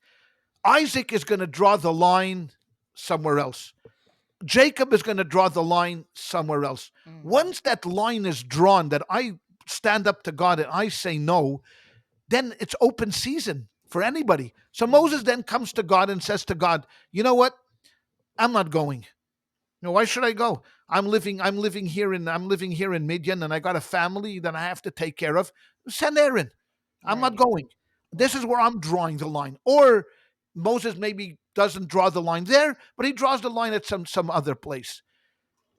[SPEAKER 1] Isaac is going to draw the line somewhere else. Jacob is going to draw the line somewhere else.
[SPEAKER 3] Mhm.
[SPEAKER 1] Once that line is drawn, that I stand up to God and I say no, then it's open season for anybody. So Moses
[SPEAKER 3] Mhm.
[SPEAKER 1] then comes to God and says to God, "You know what? I'm not going. No, why should I go? I'm living here in Midian, and I got a family that I have to take care of. Send Aaron. I'm not
[SPEAKER 3] Right.
[SPEAKER 1] going. This is
[SPEAKER 3] Right.
[SPEAKER 1] where I'm drawing the line." Or Moses maybe doesn't draw the line there, but he draws the line at some other place.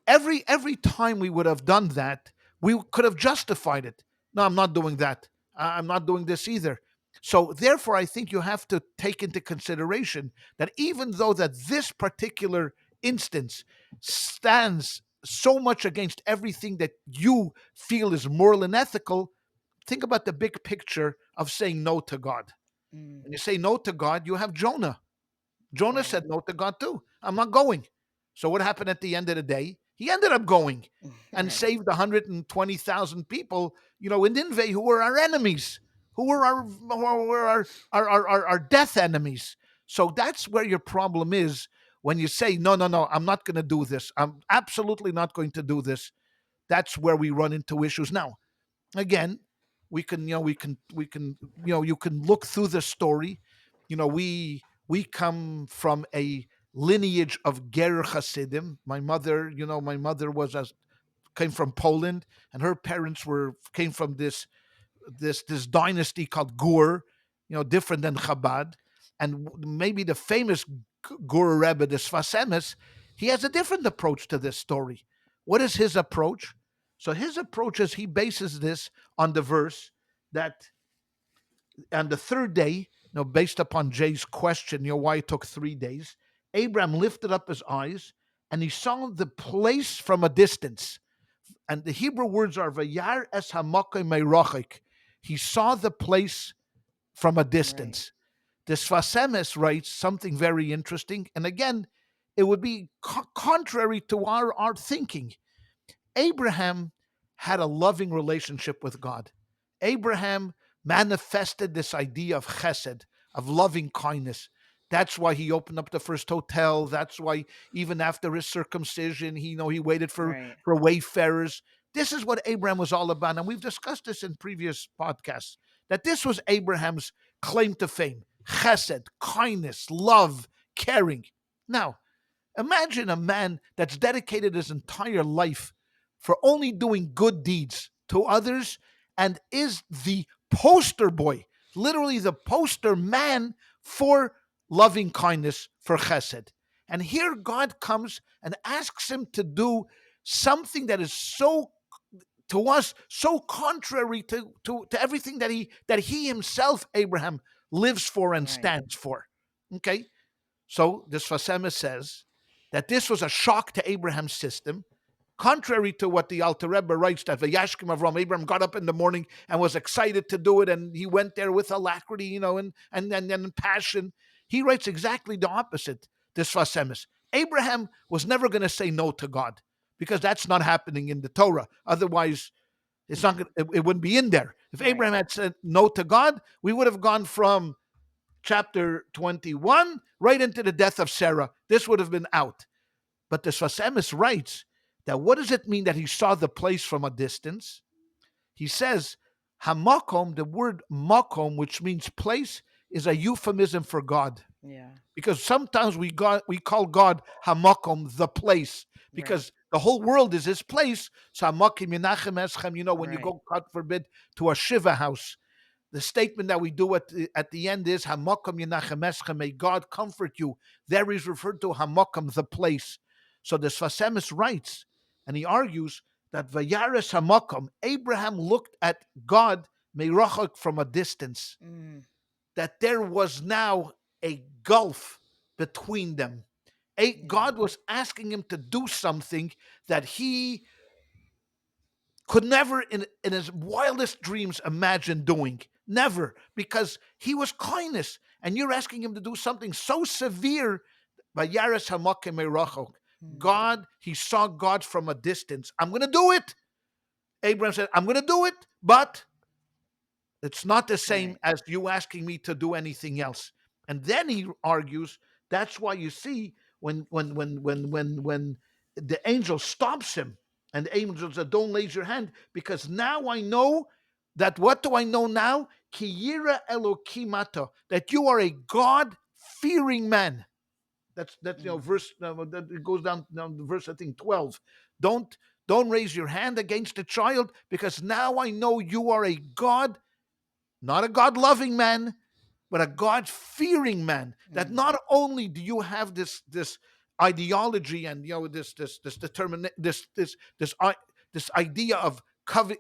[SPEAKER 1] Every time we would have done that, we could have justified it. No, I'm not doing that. I'm not doing this either. So therefore, I think you have to take into consideration that even though that this particular instance stands so much against everything that you feel is moral and ethical, think about the big picture of saying no to God.
[SPEAKER 3] Mm,
[SPEAKER 1] When you say no to God, you have Jonah. Jonah
[SPEAKER 3] right.
[SPEAKER 1] said no to God too. I'm not going. So what happened at the end of the day? He ended up going and
[SPEAKER 3] Right.
[SPEAKER 1] saved 120,000 people, in Nineveh, who were our enemies, who were our death enemies. So that's where your problem is when you say, no, no, no, I'm not going to do this. I'm absolutely not going to do this. That's where we run into issues. Now, again, you can look through the story. We come from a lineage of ger Hasidim. My mother came from Poland, and her parents came from this dynasty called Gur, different than Chabad. And maybe the famous Gur Rebbe, the Sfas Emes, he has a different approach to this story. What is his approach? So his approach is he bases this on the verse that on the third day, based upon Jay's question, why it took 3 days, Abraham lifted up his eyes and he saw the place from a distance. And the Hebrew words are Vayar es hamakom meirachik. He saw the place from a
[SPEAKER 3] Right.
[SPEAKER 1] distance. The Sfas Emes writes something very interesting, and again, it would be contrary to our thinking. Abraham had a loving relationship with God. Abraham manifested this idea of chesed, of loving kindness. That's why he opened up the first hotel. That's why even after his circumcision, he waited for,
[SPEAKER 3] Right.
[SPEAKER 1] for wayfarers. This is what Abraham was all about. And we've discussed this in previous podcasts, that this was Abraham's claim to fame. Chesed, kindness, love, caring. Now, imagine a man that's dedicated his entire life for only doing good deeds to others and is the poster boy, literally the poster man for loving kindness, for chesed. And here God comes and asks him to do something that is so to us so contrary to everything that he himself, Abraham, lives for and
[SPEAKER 3] Right.
[SPEAKER 1] stands for. Okay, so this Fasema says that this was a shock to Abraham's system, contrary to what the Alter Rebbe writes, that Vayashkim Avram, Abraham got up in the morning and was excited to do it, and he went there with alacrity, and passion. He writes exactly the opposite, this Fasemis. Abraham was never going to say no to God, because that's not happening in the Torah. Otherwise, it wouldn't be in there. If
[SPEAKER 3] Right.
[SPEAKER 1] Abraham had said no to God, we would have gone from chapter 21 right into the death of Sarah. This would have been out. But the Sfasemis writes that what does it mean that he saw the place from a distance? He says, Hamakom, the word makom, which means place, is a euphemism for God.
[SPEAKER 3] Yeah.
[SPEAKER 1] Because sometimes we call God Hamakom, the place,
[SPEAKER 3] Right.
[SPEAKER 1] because the whole world is his place. So Hamakim Menachem Eschem, when you
[SPEAKER 3] Right.
[SPEAKER 1] go, God forbid, to a Shiva house, the statement that we do at the end is Hamakam Yenachem Eschem, may God comfort you. There is referred to Hamakam, the place. So the Sfasemis writes, and he argues that Vayares Hamakam, Abraham looked at God Meirachak from a distance,
[SPEAKER 3] Mm,
[SPEAKER 1] that there was now a gulf between them.
[SPEAKER 3] yeah.
[SPEAKER 1] God was asking him to do something that he could never in his wildest dreams imagine doing. Never, because he was kindness. And you're asking him to do something so severe. Vayares hamakim merachok.
[SPEAKER 3] Mm,
[SPEAKER 1] God, he saw God from a distance. I'm going to do it. Abraham said, I'm going to do it, but it's not the same
[SPEAKER 3] right.
[SPEAKER 1] as you asking me to do anything else. And then he argues that's why you see when the angel stops him, and the angel said, "Don't raise your hand, because now I know that." What do I know now? Ki yira Elokimata, that you are a God fearing man. That's
[SPEAKER 3] Mm,
[SPEAKER 1] verse that it goes down to verse, I think, 12. Don't raise your hand against the child, because now I know you are a God, not a God loving man, but a God fearing man. That
[SPEAKER 3] mm,
[SPEAKER 1] not only do you have this ideology, and this determine this idea of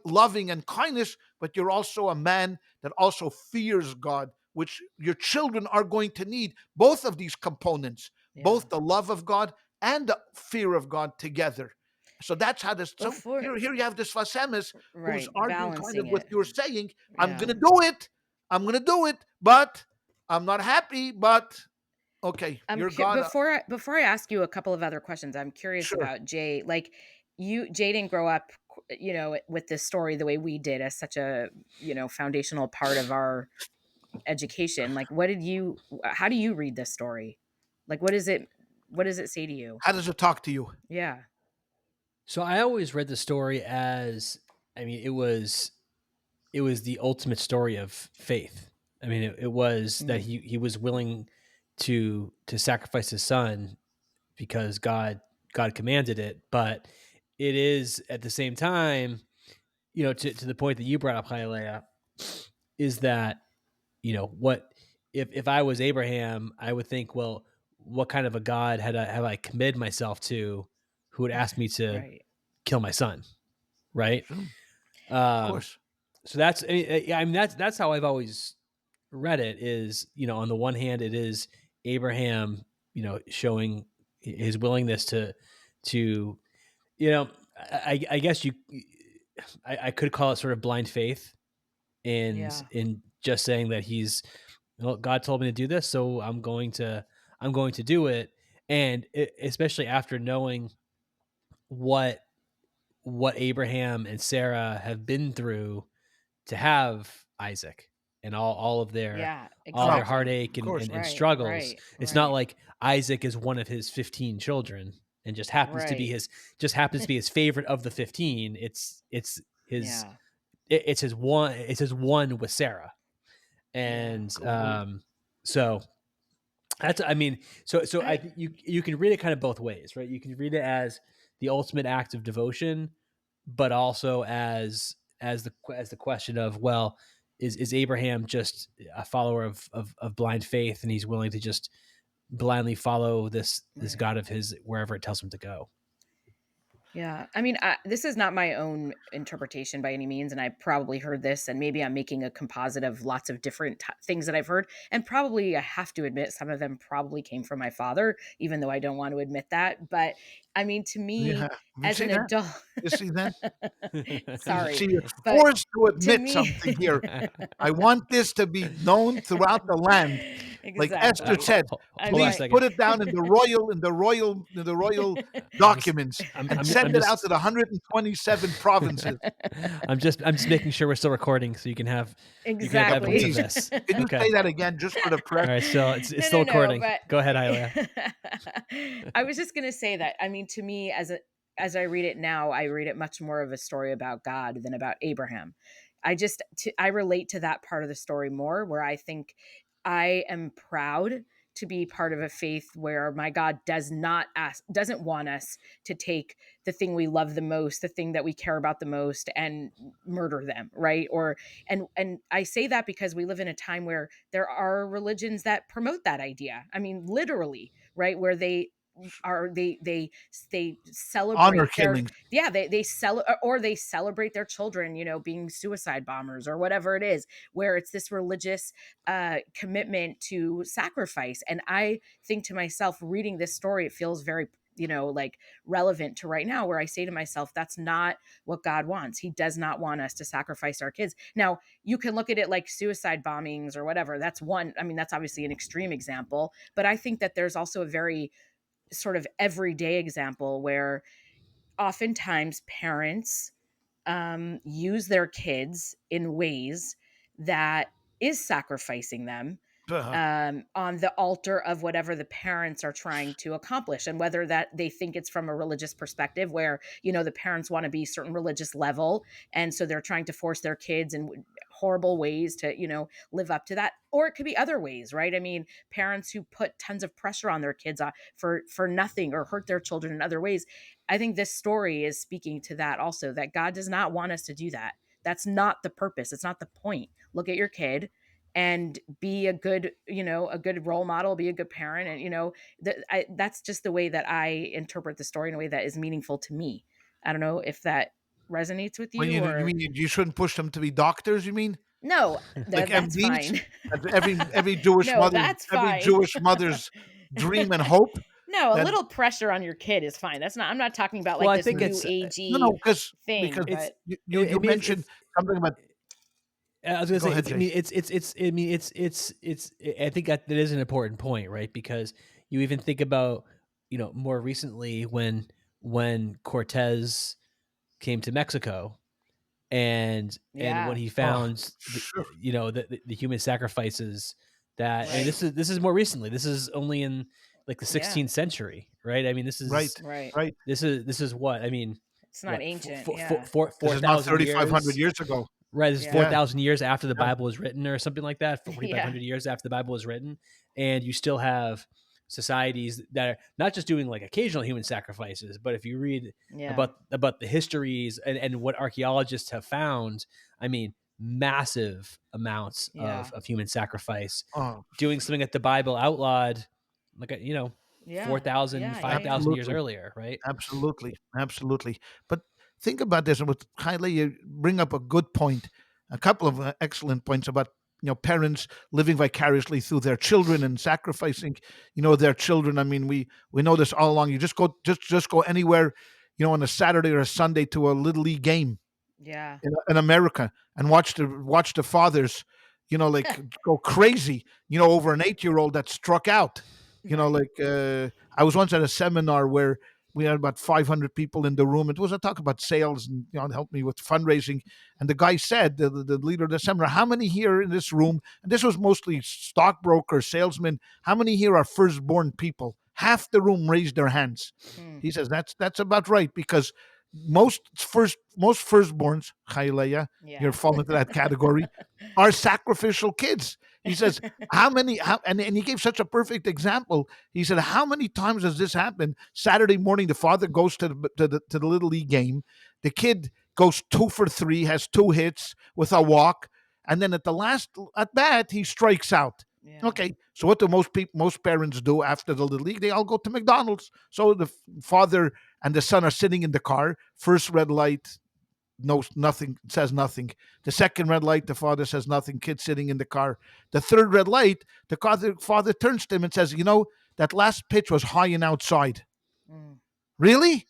[SPEAKER 1] loving and kindness, but you're also a man that also fears God, which your children are going to need both of these components,
[SPEAKER 3] yeah.
[SPEAKER 1] both the love of God and the fear of God together. So that's how this. So
[SPEAKER 3] Before,
[SPEAKER 1] here you have this Vasemis who's
[SPEAKER 3] right,
[SPEAKER 1] arguing kind of
[SPEAKER 3] balancing
[SPEAKER 1] what
[SPEAKER 3] it.
[SPEAKER 1] you're saying. I'm
[SPEAKER 3] Yeah.
[SPEAKER 1] going to do it. I'm going to do it, but I'm not happy, but okay,
[SPEAKER 3] I'm
[SPEAKER 1] you're God.
[SPEAKER 3] before I ask you a couple of other questions, I'm curious
[SPEAKER 1] Sure.
[SPEAKER 3] about Jay. Like Jay didn't grow up, with this story the way we did as such a, foundational part of our education. Like, how do you read this story? Like, what does it say to you?
[SPEAKER 1] How does it talk to you?
[SPEAKER 3] Yeah.
[SPEAKER 2] So I always read the story as, I mean, it was the ultimate story of faith. I mean, it was that
[SPEAKER 3] Mm,
[SPEAKER 2] he was willing to sacrifice his son because God commanded it, but it is at the same time, to the point that you brought up, Hialeah, is that, what if I was Abraham, I would think, well, what kind of a God have I committed myself to, who would ask me to
[SPEAKER 3] right.
[SPEAKER 2] kill my son, right?
[SPEAKER 1] Sure. Of
[SPEAKER 2] Um,
[SPEAKER 1] course.
[SPEAKER 2] so that's how I've always read it. Is, on the one hand, it is Abraham, showing his willingness to you know I guess I could call it sort of blind faith
[SPEAKER 3] Yeah.
[SPEAKER 2] in just saying that well, God told me to do this, so I'm going to do it. And especially after knowing what Abraham and Sarah have been through to have Isaac, and
[SPEAKER 3] Yeah,
[SPEAKER 2] all their
[SPEAKER 1] Oh,
[SPEAKER 3] exactly.
[SPEAKER 2] heartache
[SPEAKER 1] of course.
[SPEAKER 2] and
[SPEAKER 3] Right,
[SPEAKER 2] struggles.
[SPEAKER 3] right,
[SPEAKER 2] It's not
[SPEAKER 3] right,
[SPEAKER 2] like Isaac is one of his 15 children and
[SPEAKER 3] right.
[SPEAKER 2] just happens to be his favorite of the 15. His
[SPEAKER 3] Yeah.
[SPEAKER 2] it's his one with Sarah.
[SPEAKER 3] Yeah.
[SPEAKER 2] And
[SPEAKER 1] Cool.
[SPEAKER 2] so that's, I mean, so I
[SPEAKER 3] I
[SPEAKER 2] think you can read it kind of both ways, right? You can read it as the ultimate act of devotion, but also as the question of, well, is Abraham just a follower of blind faith, and he's willing to just blindly follow this
[SPEAKER 3] right.
[SPEAKER 2] God of his wherever it tells him to go?
[SPEAKER 3] Yeah. I mean, this is not my own interpretation by any means. And I probably heard this, and maybe I'm making a composite of lots of different things that I've heard. And probably I have to admit, some of them probably came from my father, even though I don't want to admit that. But I mean, to
[SPEAKER 1] Yeah.
[SPEAKER 3] me,
[SPEAKER 1] You
[SPEAKER 3] as
[SPEAKER 1] see
[SPEAKER 3] an
[SPEAKER 1] that?
[SPEAKER 3] adult,
[SPEAKER 1] You see that? You
[SPEAKER 3] sorry,
[SPEAKER 1] see, you're
[SPEAKER 3] but
[SPEAKER 1] forced to
[SPEAKER 3] to
[SPEAKER 1] admit
[SPEAKER 3] me,
[SPEAKER 1] something here. I want this to be known throughout the land. Like Esther
[SPEAKER 3] exactly.
[SPEAKER 1] said,
[SPEAKER 3] I
[SPEAKER 2] Hold
[SPEAKER 3] mean,
[SPEAKER 2] on a
[SPEAKER 1] please
[SPEAKER 2] second.
[SPEAKER 1] put it down in the royal
[SPEAKER 2] I'm just
[SPEAKER 1] documents and
[SPEAKER 2] I'm
[SPEAKER 1] send it out
[SPEAKER 2] just
[SPEAKER 1] to the 127 provinces.
[SPEAKER 2] I'm just making sure we're still recording, so you can have
[SPEAKER 1] Yeah,
[SPEAKER 2] evidence of
[SPEAKER 3] exactly.
[SPEAKER 1] please.
[SPEAKER 2] this.
[SPEAKER 1] Can you
[SPEAKER 2] Okay.
[SPEAKER 1] say that again just for the press?
[SPEAKER 2] All right. Still, it's
[SPEAKER 3] No,
[SPEAKER 2] still
[SPEAKER 3] no, no,
[SPEAKER 2] recording.
[SPEAKER 3] but
[SPEAKER 2] Go ahead, Hialeah.
[SPEAKER 3] I was just going to say that, I mean, to me, as I read it now, I read it much more of a story about God than about Abraham. I relate to that part of the story more, where I think I am proud to be part of a faith where my God doesn't want us to take the thing we love the most, the thing that we care about the most, and murder them, right? Or and I say that because we live in a time where there are religions that promote that idea. I mean, literally, right? Where they
[SPEAKER 1] Honor
[SPEAKER 3] celebrate their,
[SPEAKER 1] killings.
[SPEAKER 3] yeah, they sell, or they celebrate their children, being suicide bombers or whatever it is, where it's this religious commitment to sacrifice. And I think to myself, reading this story, it feels very, like relevant to right now, where I say to myself, that's not what God wants. He does not want us to sacrifice our kids. Now, you can look at it like suicide bombings or whatever. That's one, I mean, that's obviously an extreme example, but I think that there's also a very sort of everyday example where oftentimes parents use their kids in ways that is sacrificing them
[SPEAKER 1] Uh,
[SPEAKER 3] on the altar of whatever the parents are trying to accomplish, and whether that they think it's from a religious perspective, where the parents want to be certain religious level, and so they're trying to force their kids in horrible ways to live up to that, or it could be other ways, right? I mean, parents who put tons of pressure on their kids for nothing, or hurt their children in other ways. I think this story is speaking to that also, that God does not want us to do that. That's not the purpose. It's not the point. Look at your kid and be a good role model, be a good parent. And, that's just the way that I interpret the story, in a way that is meaningful to me. I don't know if that resonates with
[SPEAKER 1] when
[SPEAKER 3] you,
[SPEAKER 1] you
[SPEAKER 3] or
[SPEAKER 1] mean you shouldn't push them to be doctors? You mean
[SPEAKER 3] no,
[SPEAKER 1] like
[SPEAKER 3] that's
[SPEAKER 1] MDs?
[SPEAKER 3] fine.
[SPEAKER 1] That's
[SPEAKER 3] No, that's
[SPEAKER 1] every
[SPEAKER 3] fine.
[SPEAKER 1] Jewish mother's dream and hope.
[SPEAKER 3] No, a
[SPEAKER 1] That
[SPEAKER 3] little pressure on your kid is fine. I'm not talking about
[SPEAKER 2] Well,
[SPEAKER 3] like
[SPEAKER 2] I
[SPEAKER 3] this
[SPEAKER 2] think
[SPEAKER 3] new
[SPEAKER 2] it's
[SPEAKER 1] no,
[SPEAKER 3] agey
[SPEAKER 1] no, because
[SPEAKER 3] thing,
[SPEAKER 2] it's
[SPEAKER 3] but
[SPEAKER 1] you
[SPEAKER 2] I mean,
[SPEAKER 1] mentioned something about
[SPEAKER 2] I was gonna
[SPEAKER 1] Go
[SPEAKER 2] say,
[SPEAKER 1] ahead,
[SPEAKER 2] it's. I
[SPEAKER 1] Jay.
[SPEAKER 2] mean, it's. I mean, it's. I think that is an important point, right? Because you even think about, more recently when Cortez came to Mexico, and when
[SPEAKER 3] Yeah.
[SPEAKER 2] he
[SPEAKER 1] Oh,
[SPEAKER 2] found
[SPEAKER 1] sure.
[SPEAKER 2] the human sacrifices, that, I mean,
[SPEAKER 3] Right.
[SPEAKER 2] this is more recently. This is only in like the
[SPEAKER 3] Yeah.
[SPEAKER 2] 16th century, right? I mean,
[SPEAKER 1] Right,
[SPEAKER 3] Right.
[SPEAKER 1] right.
[SPEAKER 2] this is what I mean.
[SPEAKER 3] It's not
[SPEAKER 2] What
[SPEAKER 3] ancient. Yeah.
[SPEAKER 1] This
[SPEAKER 2] four
[SPEAKER 1] is now
[SPEAKER 2] thousand
[SPEAKER 1] 3,500
[SPEAKER 2] years?
[SPEAKER 1] years ago.
[SPEAKER 2] Right, this is four
[SPEAKER 3] Yeah.
[SPEAKER 1] Yeah,
[SPEAKER 2] thousand years after the
[SPEAKER 1] yeah,
[SPEAKER 2] Bible was written, or something like that.
[SPEAKER 3] Yeah.
[SPEAKER 2] 4,500 years after the Bible was written, and you still have societies that are not just doing like occasional human sacrifices, but if you read
[SPEAKER 3] Yeah.
[SPEAKER 2] about the histories and what archaeologists have found, I mean, massive amounts
[SPEAKER 3] Yeah.
[SPEAKER 2] of human sacrifice,
[SPEAKER 1] oh,
[SPEAKER 2] doing something that the Bible outlawed, like,
[SPEAKER 3] Yeah.
[SPEAKER 2] 4,000,
[SPEAKER 3] Yeah. Yeah.
[SPEAKER 2] five
[SPEAKER 3] Yeah.
[SPEAKER 2] thousand years
[SPEAKER 1] absolutely.
[SPEAKER 2] earlier, right?
[SPEAKER 1] Absolutely, absolutely. But think about this, and with Kylie, you bring up a good point, a couple of excellent points about parents living vicariously through their children and sacrificing their children. I mean, we know this all along. You just go anywhere, on a Saturday or a Sunday to a little league game
[SPEAKER 3] Yeah.
[SPEAKER 1] in America and watch the fathers, like go crazy, over an 8-year-old that struck out.
[SPEAKER 3] Right.
[SPEAKER 1] Like I was once at a seminar where we had about 500 people in the room. It was a talk about sales and help me with fundraising. And the guy said, the leader of the seminar, how many here in this room? And this was mostly stockbrokers, salesmen. How many here are firstborn people? Half the room raised their hands.
[SPEAKER 3] Hmm.
[SPEAKER 1] He says that's about right because most firstborns, Chayleya, you're
[SPEAKER 3] Yeah.
[SPEAKER 1] falling into that category, are sacrificial kids. He says, how many and he gave such a perfect example. He said, how many times has this happened? Saturday morning, the father goes to the little league game. The kid goes 2 for 3, has 2 hits with a walk, and then at the last at bat, he strikes out.
[SPEAKER 3] Yeah.
[SPEAKER 1] Okay, so what do most parents do after the little league? They all go to McDonald's. So the father and the son are sitting in the car. First red light, knows nothing, says nothing. The second red light, the father says nothing. Kid sitting in the car. The third red light, the father turns to him and says, that last pitch was high and outside.
[SPEAKER 3] Mm.
[SPEAKER 1] Really?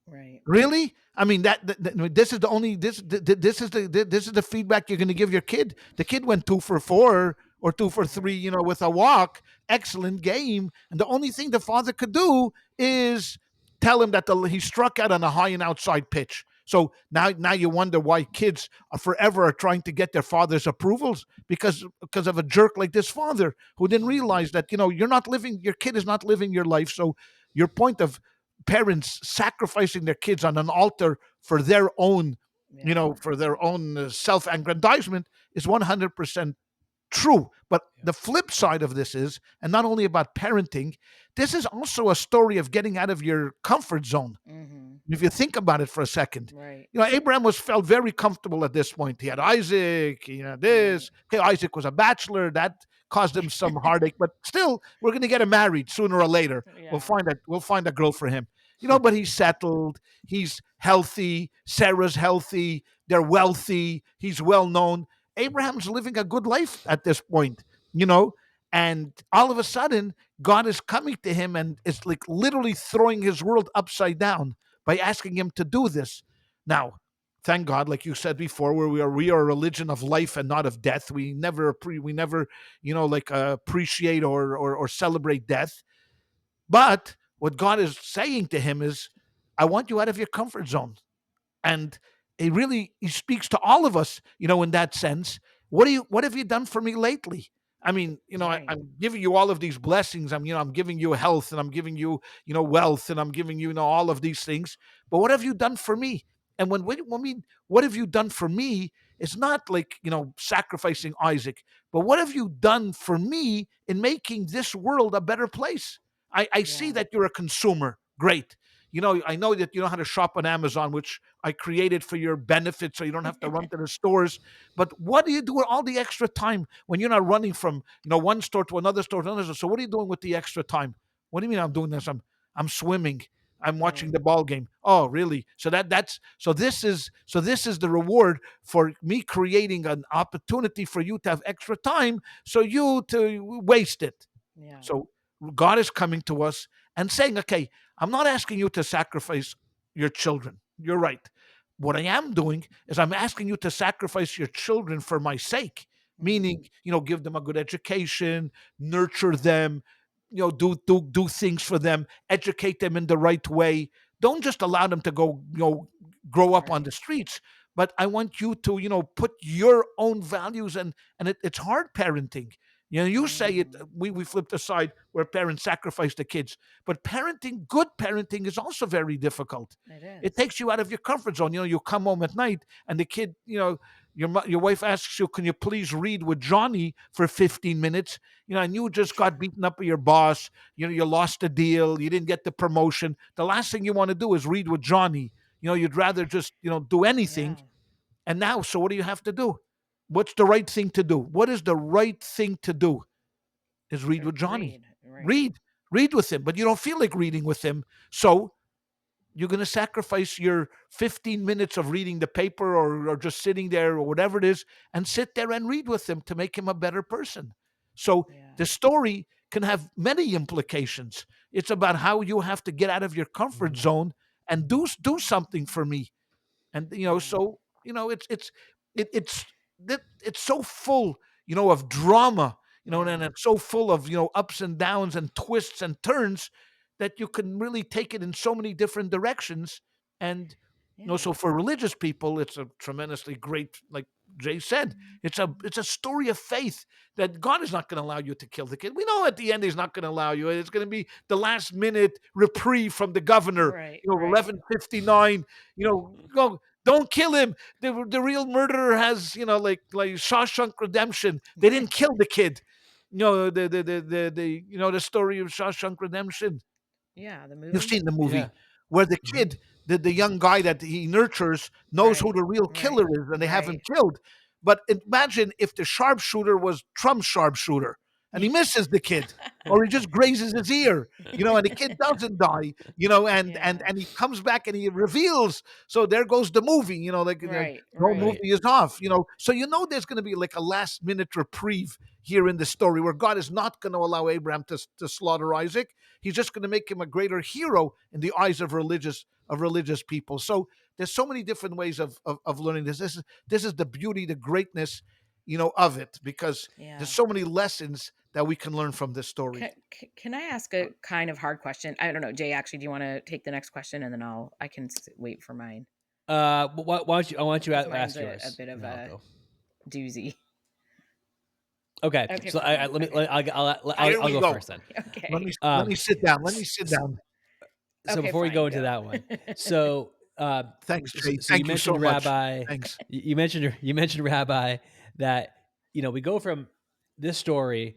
[SPEAKER 3] Right.
[SPEAKER 1] Really? I mean, this is the only this is the feedback you're going to give your kid. The kid went 2 for 4 or 2 for 3, with a walk. Excellent game, and the only thing the father could do is tell him that he struck out on a high and outside pitch. So now you wonder why kids are forever are trying to get their father's approvals because of a jerk like this father who didn't
[SPEAKER 3] Mm.
[SPEAKER 1] realize that your kid is not living your life. So your point of parents sacrificing their kids on an altar for their own
[SPEAKER 3] Yeah.
[SPEAKER 1] self-aggrandizement is 100% true. But
[SPEAKER 2] Yeah.
[SPEAKER 1] the flip side of this is, and not only about parenting, this is also a story of getting out of your comfort zone.
[SPEAKER 3] Mm-hmm.
[SPEAKER 1] If you think about it for a second,
[SPEAKER 3] Right.
[SPEAKER 1] Abraham felt very comfortable at this point. He had Isaac, he had
[SPEAKER 3] Right.
[SPEAKER 1] this. Okay, Isaac was a bachelor. That caused him some heartache, but still, we're going to get him married sooner or later. We'll
[SPEAKER 3] Yeah.
[SPEAKER 1] find a girl for him. But he's settled. He's healthy. Sarah's healthy. They're wealthy. He's well known. Abraham's living a good life at this point, you know. And all of a sudden, God is coming to him and it's like literally throwing his world upside down by asking him to do this. Now, thank God, like you said before, where we are a religion of life and not of death. We never appreciate or celebrate death. But what God is saying to him is, I want you out of your comfort zone. And he speaks to all of us, in that sense. What have you done for me lately? I mean,
[SPEAKER 3] Right.
[SPEAKER 1] I'm giving you all of these blessings. I'm giving you health, and I'm giving you, wealth, and I'm giving you, all of these things. But what have you done for me? And what have you done for me? It's not like, sacrificing Isaac, but what have you done for me in making this world a better place? I see
[SPEAKER 3] Yeah.
[SPEAKER 1] that you're a consumer. Great. I know that you know how to shop on Amazon, which I created for your benefit so you don't have to run to the stores. But what do you do with all the extra time when you're not running from, one store to another store to another store? So what are you doing with the extra time? What do you mean I'm doing this? I'm swimming. I'm watching
[SPEAKER 3] Right.
[SPEAKER 1] the ball game. Oh, really? So this is the reward for me creating an opportunity for you to have extra time so you to waste it.
[SPEAKER 3] Yeah.
[SPEAKER 1] So God is coming to us and saying, okay, I'm not asking you to sacrifice your children. You're right. What I am doing is I'm asking you to sacrifice your children for my sake, meaning, give them a good education, nurture them, do things for them, educate them in the right way. Don't just allow them to go, grow up on
[SPEAKER 3] Right.
[SPEAKER 1] the streets. But I want you to, put your own values, and it's hard parenting. You say it,
[SPEAKER 3] Mhm.
[SPEAKER 1] we flipped aside where parents sacrifice the kids, but parenting, good parenting, is also very difficult.
[SPEAKER 3] It
[SPEAKER 1] It
[SPEAKER 3] is.
[SPEAKER 1] takes you out of your comfort zone. You come home at night, and the kid, your wife asks you, "Can you please read with Johnny for 15 minutes?" And you just got beaten up by your boss. You lost the deal. You didn't get the promotion. The last thing you want to do is read with Johnny. You'd rather just, do anything.
[SPEAKER 3] Yeah.
[SPEAKER 1] And now, so what do you have to do? What's the right thing to do? What is the right thing to do? Is read
[SPEAKER 3] To
[SPEAKER 1] with Johnny.
[SPEAKER 3] read. Right.
[SPEAKER 1] Read with him, but you don't feel like reading with him. So you're going to sacrifice your 15 minutes of reading the paper, or just sitting there, or whatever it is, and sit there and read with him to make him a better person. So
[SPEAKER 3] Yeah.
[SPEAKER 1] the story can have many implications. It's about how you have to get out of your comfort
[SPEAKER 2] Mhm.
[SPEAKER 1] zone and do something for me. And
[SPEAKER 3] Yeah.
[SPEAKER 1] so it's so full, of drama, and
[SPEAKER 3] Yeah.
[SPEAKER 1] it's so full of, ups and downs and twists and turns, that you can really take it in so many different directions. And
[SPEAKER 3] Yeah.
[SPEAKER 1] so for religious people, it's a tremendously great, like Jay said, it's a story of faith, that God is not going to allow you to kill the kid. We know at the end he's not going to allow you. It's going to be the last minute reprieve from the governor,
[SPEAKER 3] Right. Right.
[SPEAKER 1] 11:59, go, don't kill him. The real murderer has, like Shawshank Redemption. They didn't kill the kid. The story of Shawshank Redemption.
[SPEAKER 3] Yeah. The
[SPEAKER 1] You've
[SPEAKER 3] movie.
[SPEAKER 1] seen the
[SPEAKER 2] Yeah.
[SPEAKER 1] movie where the
[SPEAKER 2] Mhm.
[SPEAKER 1] kid, the young guy that he nurtures, knows who
[SPEAKER 3] Right.
[SPEAKER 1] the real
[SPEAKER 3] Right.
[SPEAKER 1] killer is, and they have him
[SPEAKER 3] Right.
[SPEAKER 1] killed. But imagine if the sharpshooter was Trump's sharpshooter, and he misses the kid, or he just grazes his ear, and the kid doesn't die, and
[SPEAKER 3] Yeah.
[SPEAKER 1] he comes back and he reveals. So there goes the movie, like the
[SPEAKER 3] Right.
[SPEAKER 1] whole
[SPEAKER 3] Right.
[SPEAKER 2] Right.
[SPEAKER 1] movie is off, So there's going to be like a last minute reprieve here in the story, where God is not going to allow Abraham to slaughter Isaac. He's just going to make him a greater hero in the eyes of religious people. So there's so many different ways of learning this. This is the beauty, the greatness, of it, because there's
[SPEAKER 3] Yeah.
[SPEAKER 1] so many lessons that we can learn from this story.
[SPEAKER 3] Can I ask a kind of hard question? I don't know, Jay. Actually, do you want to take the next question, and then I can wait for mine,
[SPEAKER 2] Why don't you? I want you
[SPEAKER 3] because
[SPEAKER 2] to
[SPEAKER 3] mine's
[SPEAKER 2] ask
[SPEAKER 3] a
[SPEAKER 2] yours,
[SPEAKER 3] bit
[SPEAKER 2] and
[SPEAKER 3] of
[SPEAKER 2] then I'll
[SPEAKER 3] a
[SPEAKER 2] go.
[SPEAKER 3] doozy.
[SPEAKER 2] Okay.
[SPEAKER 3] Okay,
[SPEAKER 2] So I
[SPEAKER 3] fine.
[SPEAKER 2] let me.
[SPEAKER 3] Okay,
[SPEAKER 1] Here
[SPEAKER 2] I'll
[SPEAKER 1] we
[SPEAKER 2] go
[SPEAKER 1] go.
[SPEAKER 2] first then.
[SPEAKER 1] Let
[SPEAKER 3] okay,
[SPEAKER 1] me let
[SPEAKER 2] Um.
[SPEAKER 1] me sit down. Let me sit down.
[SPEAKER 2] So
[SPEAKER 3] okay,
[SPEAKER 2] before we go
[SPEAKER 3] fine.
[SPEAKER 2] into
[SPEAKER 3] Go.
[SPEAKER 2] that one, so
[SPEAKER 1] Thanks, Jay.
[SPEAKER 2] so you
[SPEAKER 1] Thank you so
[SPEAKER 2] mentioned
[SPEAKER 1] much.
[SPEAKER 2] Rabbi,
[SPEAKER 1] Thanks.
[SPEAKER 2] you mentioned Rabbi, that we go from this story,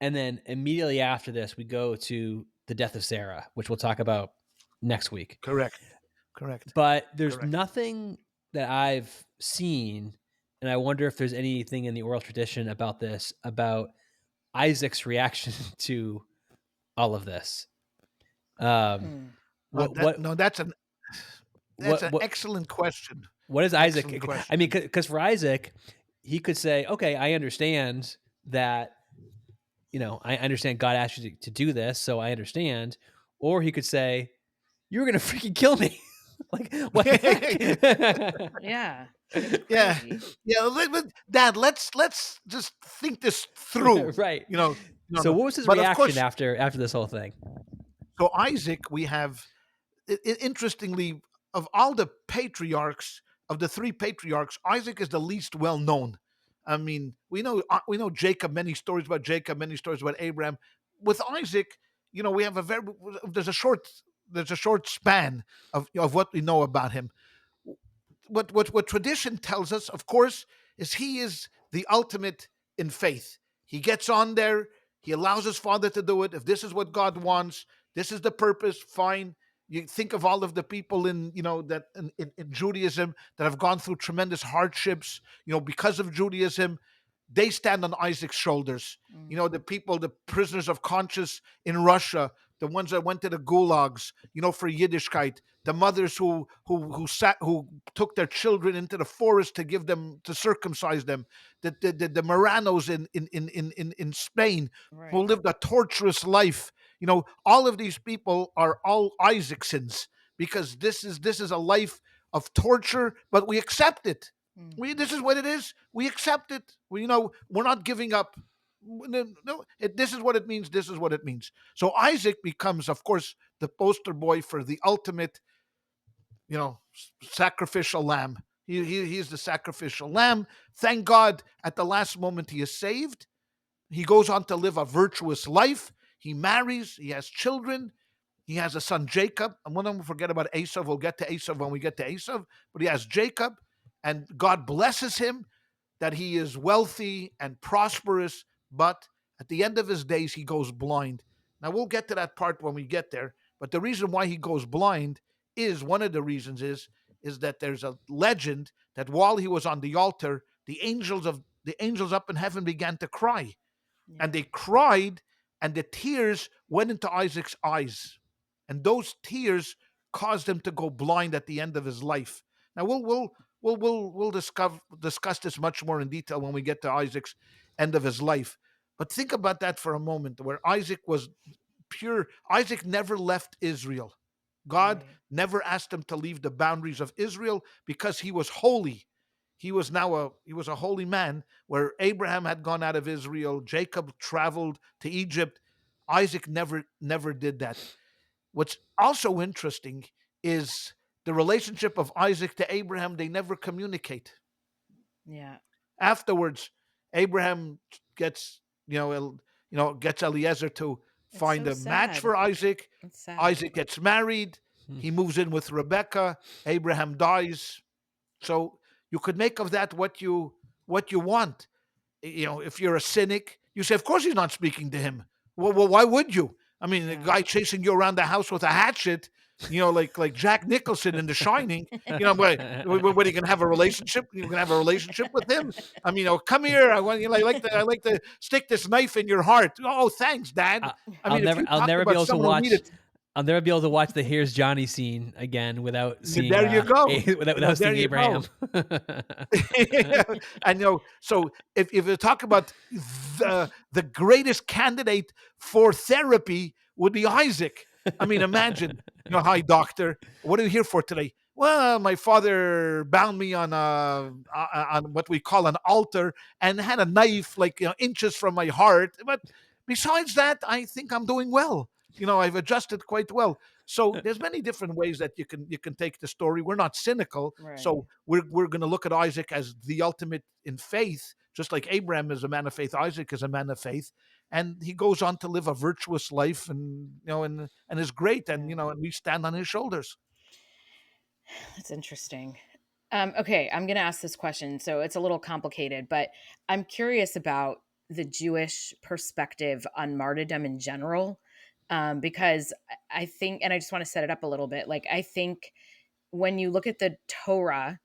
[SPEAKER 2] and then immediately after this we go to the death of Sarah, which we'll talk about next week.
[SPEAKER 1] Correct. Correct.
[SPEAKER 2] But there's
[SPEAKER 1] Correct.
[SPEAKER 2] nothing that I've seen, and I wonder if there's anything in the oral tradition about this, about Isaac's reaction to all of this. Um,
[SPEAKER 3] Mm,
[SPEAKER 2] what
[SPEAKER 1] That
[SPEAKER 2] what
[SPEAKER 1] no, that's
[SPEAKER 2] what
[SPEAKER 1] an
[SPEAKER 2] what
[SPEAKER 1] excellent question.
[SPEAKER 2] what is
[SPEAKER 1] Excellent
[SPEAKER 2] Isaac? I mean,
[SPEAKER 1] question.
[SPEAKER 2] because for Isaac, he could say, "Okay, I understand that. I understand God asked you to do this, so I understand." Or he could say, "You're gonna freaking kill me." Like what the heck?
[SPEAKER 3] yeah, it's
[SPEAKER 1] Yeah,
[SPEAKER 3] crazy.
[SPEAKER 1] yeah. Dad, let's just think this through.
[SPEAKER 2] Right.
[SPEAKER 1] No,
[SPEAKER 2] So
[SPEAKER 1] no.
[SPEAKER 2] what was his
[SPEAKER 1] But of
[SPEAKER 2] reaction
[SPEAKER 1] course,
[SPEAKER 2] after this whole thing?
[SPEAKER 1] so Isaac, we have, interestingly, of all the patriarchs, of the three patriarchs, Isaac is the least well known. I mean, we know Jacob, many stories about Jacob, many stories about Abraham. With Isaac, we have a very there's a short there's a short span of what we know about him. What tradition tells us, of course, is he is the ultimate in faith. He gets on there, he allows his father to do it. If this is what God wants, this is the purpose, fine. You think of all of the people in that in Judaism that have gone through tremendous hardships, because of Judaism. They stand on Isaac's shoulders.
[SPEAKER 3] Mm,
[SPEAKER 1] The people, the prisoners of conscience in Russia, the ones that went to the gulags, for Yiddishkeit, the mothers who took their children into the forest to circumcise them, the Moranos in Spain, who
[SPEAKER 3] right.
[SPEAKER 1] lived a torturous life. All of these people are all Isaacsons, because this is a life of torture, but we accept it.
[SPEAKER 3] Mhm.
[SPEAKER 1] This is what it is. We accept it. We're not giving up. No, this is what it means. This is what it means. So Isaac becomes, of course, the poster boy for the ultimate, sacrificial lamb. He is the sacrificial lamb. Thank God, at the last moment, he is saved. He goes on to live a virtuous life. He marries. He has children. He has a son, Jacob. And one of them forget about Esau. We'll get to Esau when we get to Esau. But he has Jacob, and God blesses him that he is wealthy and prosperous. But at the end of his days, he goes blind. Now, we'll get to that part when we get there. But the reason why he goes blind is one of the reasons is that there's a legend that while he was on the altar, the angels up in heaven began to cry, and
[SPEAKER 3] Yeah.
[SPEAKER 1] they cried, and the tears went into Isaac's eyes, and those tears caused him to go blind at the end of his life. Now we'll discuss this much more in detail when we get to Isaac's end of his life. But think about that for a moment, where Isaac was pure. Isaac never left Israel. God
[SPEAKER 3] Right.
[SPEAKER 1] never asked him to leave the boundaries of Israel because he was holy. He was a holy man. Where Abraham had gone out of Israel, Jacob traveled to Egypt. Isaac never did that. What's also interesting is the relationship of Isaac to Abraham. They never communicate.
[SPEAKER 3] Yeah.
[SPEAKER 1] Afterwards, Abraham gets gets Eliezer to
[SPEAKER 3] It's
[SPEAKER 1] find
[SPEAKER 3] so
[SPEAKER 1] a match
[SPEAKER 3] sad.
[SPEAKER 1] for Isaac.
[SPEAKER 3] It's sad.
[SPEAKER 1] Isaac gets married. He moves in with Rebecca. Abraham dies. So you could make of that what you want. If you're a cynic, you say, of course he's not speaking to him. Well, why would you? I mean, a
[SPEAKER 3] Yeah.
[SPEAKER 1] guy chasing you around the house with a hatchet, like Jack Nicholson in The Shining. What are you gonna have a relationship? You can have a relationship with him. I mean, come here. I like to stick this knife in your heart. Oh, thanks, Dad.
[SPEAKER 2] I-
[SPEAKER 1] I
[SPEAKER 2] I'll
[SPEAKER 1] mean, if
[SPEAKER 2] never
[SPEAKER 1] you
[SPEAKER 2] I'll
[SPEAKER 1] talk
[SPEAKER 2] never be
[SPEAKER 1] about
[SPEAKER 2] able to
[SPEAKER 1] someone who
[SPEAKER 2] watch
[SPEAKER 1] needed,
[SPEAKER 2] I'll never be able to watch the "Here's Johnny" scene again without seeing
[SPEAKER 1] there you go.
[SPEAKER 2] without
[SPEAKER 1] There
[SPEAKER 2] seeing
[SPEAKER 1] you go.
[SPEAKER 2] Abraham.
[SPEAKER 1] I know. So if you talk about the greatest candidate for therapy would be Isaac. I mean, imagine, hi doctor, what are you here for today? Well, my father bound me on what we call an altar and had a knife like inches from my heart. But besides that, I think I'm doing well. I've adjusted quite well. So there's many different ways that you can take the story. We're not cynical,
[SPEAKER 3] Right.
[SPEAKER 1] so we're going to look at Isaac as the ultimate in faith, just like Abraham is a man of faith. Isaac is a man of faith, and he goes on to live a virtuous life, and is great, and
[SPEAKER 3] Yeah.
[SPEAKER 1] and we stand on his shoulders.
[SPEAKER 3] That's interesting. Okay, I'm going to ask this question. So it's a little complicated, but I'm curious about the Jewish perspective on martyrdom in general. Because I think, and I just want to set it up a little bit. Like, I think when you look at the Torah,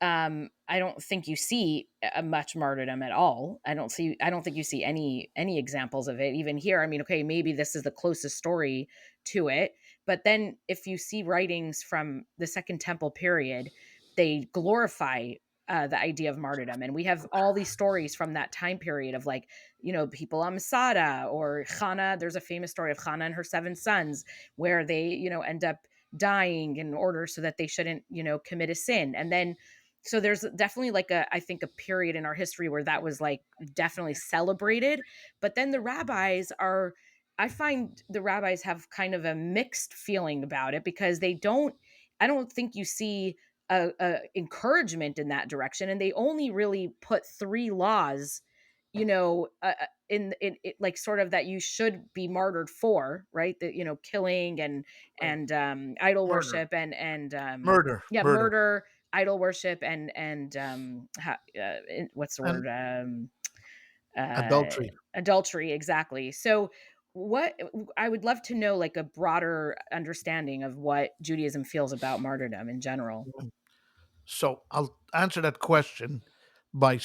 [SPEAKER 3] I don't think you see a much martyrdom at all. I don't think you see any examples of it. Even here, I mean, okay, maybe this is the closest story to it, but then if you see writings from the Second Temple period, they glorify the idea of martyrdom, and we have all these stories from that time period of, like, people on Masada or Hannah. There's a famous story of Hannah and her 7 sons where they end up dying in order so that they shouldn't commit a sin. And then so there's definitely, like, I think, a period in our history where that was, like, definitely celebrated. But then the rabbis are I find the rabbis have kind of a mixed feeling about it, because I don't think you see a encouragement in that direction, and they only really put 3 laws, in it, like, sort of, that you should be martyred for, right? That, killing
[SPEAKER 1] Right.
[SPEAKER 3] and idol
[SPEAKER 1] Murder,
[SPEAKER 3] worship, and
[SPEAKER 1] murder,
[SPEAKER 3] yeah,
[SPEAKER 1] murder,
[SPEAKER 3] murder, idol worship, and what's the
[SPEAKER 1] and
[SPEAKER 3] word, uh
[SPEAKER 1] adultery.
[SPEAKER 3] adultery, exactly. So what I would love to know, like, a broader understanding of what Judaism feels about martyrdom in general.
[SPEAKER 1] So I'll answer that question by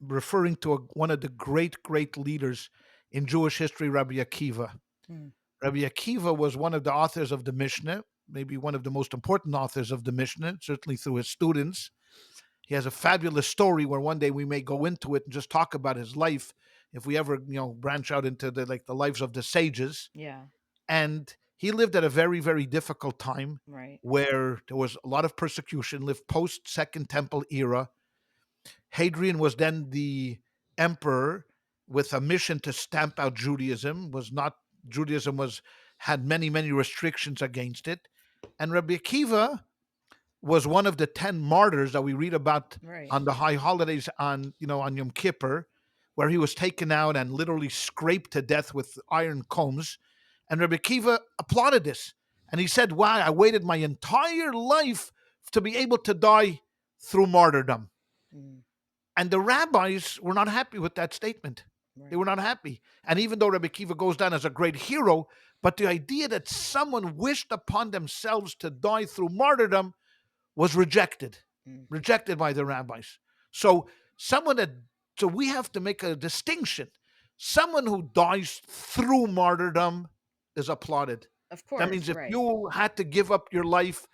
[SPEAKER 1] referring to one of the great leaders in Jewish history, Rabbi Akiva.
[SPEAKER 3] Mm,
[SPEAKER 1] Rabbi Akiva was one of the authors of the Mishnah, maybe one of the most important authors of the Mishnah, certainly through his students. He has a fabulous story where one day we may go into it and just talk about his life if we ever, branch out into the lives of the sages.
[SPEAKER 3] yeah.
[SPEAKER 1] And he lived at a very, very difficult time
[SPEAKER 3] Right.
[SPEAKER 1] where there was a lot of persecution, lived post Second Temple era. Hadrian was then the emperor with a mission to stamp out Judaism. Was not Judaism was had many, many restrictions against it. And Rabbi Akiva was one of the 10 martyrs that we read about
[SPEAKER 3] Right.
[SPEAKER 1] on the high holidays on, on Yom Kippur, where he was taken out and literally scraped to death with iron combs. And Rabbi Akiva applauded this. And he said, wow, I waited my entire life to be able to die through martyrdom.
[SPEAKER 3] Mm,
[SPEAKER 1] And the rabbis were not happy with that statement. They
[SPEAKER 3] right.
[SPEAKER 1] were not happy. And even though Rabbi Akiva goes down as a great hero, but the idea that someone wished upon themselves to die through martyrdom was
[SPEAKER 3] Mm,
[SPEAKER 1] rejected by the rabbis. So someone that so we have to make a distinction. Someone who dies through martyrdom is applauded.
[SPEAKER 3] of
[SPEAKER 1] That
[SPEAKER 3] course.
[SPEAKER 1] means if
[SPEAKER 3] Right.
[SPEAKER 1] you had to give up your life,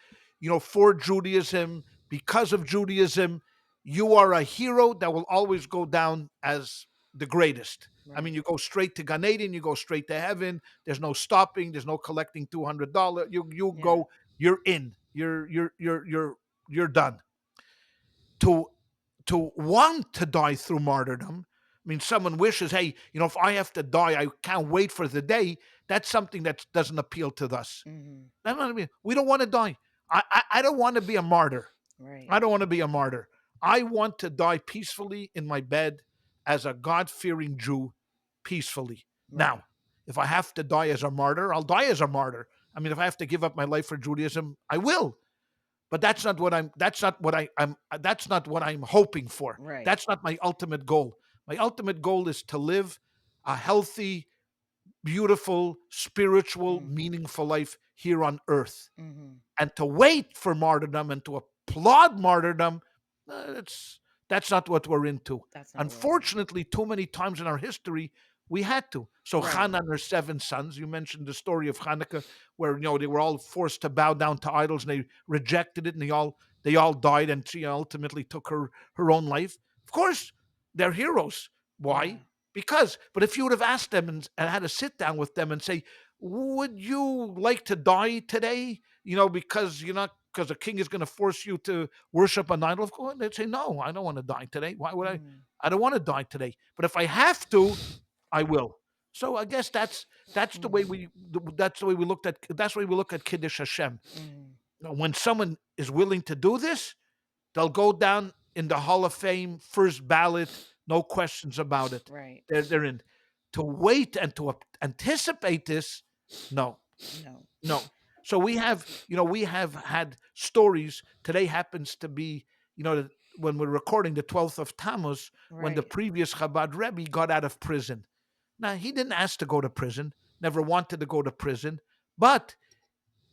[SPEAKER 1] for Judaism, because of Judaism, you are a hero that will always go down as the greatest. I mean,
[SPEAKER 3] Right.
[SPEAKER 1] you go straight to Gan Eden, you go straight to heaven. There's no stopping. There's no collecting $200. You
[SPEAKER 3] Yeah.
[SPEAKER 1] go. You're in. You're done. To want to die through martyrdom. I mean, someone wishes, hey, if I have to die, I can't wait for the day. That's something that doesn't appeal to us.
[SPEAKER 3] Hmm.
[SPEAKER 1] That's what I mean. We don't want to die. I don't want to be a martyr.
[SPEAKER 3] Right.
[SPEAKER 1] I don't want to be a martyr. I want to die peacefully in my bed as a God fearing Jew, peacefully.
[SPEAKER 3] Right.
[SPEAKER 1] Now, if I have to die as a martyr, I'll die as a martyr. I mean, if I have to give up my life for Judaism, I will. But that's not what I'm. That's not what I'm. That's not what I'm hoping for.
[SPEAKER 3] Right.
[SPEAKER 1] That's not my ultimate goal. My ultimate goal is to live a healthy, beautiful, spiritual,
[SPEAKER 3] Mm,
[SPEAKER 1] meaningful life here on earth.
[SPEAKER 3] hmm.
[SPEAKER 1] And to wait for martyrdom and to applaud martyrdom, it's that's not what we're into.
[SPEAKER 3] That's not what we're about.
[SPEAKER 1] Unfortunately, too many times in our history, we had to. So
[SPEAKER 3] Right.
[SPEAKER 1] Hannah and her 7 sons, you mentioned the story of Hanukkah, where they were all forced to bow down to idols and they rejected it and they all died and she ultimately took her own life. Of course, they're heroes. Why?
[SPEAKER 3] Yeah.
[SPEAKER 1] Because, but if you would have asked them and had a sit down with them and say, would you like to die today? Because you're not because the king is going to force you to worship an idol. Of course, they'd say, "No, I don't want to die today. Why would I?
[SPEAKER 3] Mm,
[SPEAKER 1] I don't want to die today. But if I have to, I will." So I guess that's the way
[SPEAKER 3] mm,
[SPEAKER 1] we look at Kiddush Hashem.
[SPEAKER 3] mm.
[SPEAKER 1] When someone is willing to do this, they'll go down in the Hall of Fame, first ballot, no questions about it.
[SPEAKER 3] Right.
[SPEAKER 1] They're in. To wait and to anticipate this, no,
[SPEAKER 3] No.
[SPEAKER 1] no. So we have had stories. Today happens to be, when we're recording the 12th of Tammuz, when the
[SPEAKER 3] Right.
[SPEAKER 1] previous Chabad Rebbe got out of prison. Now, he didn't ask to go to prison, never wanted to go to prison, but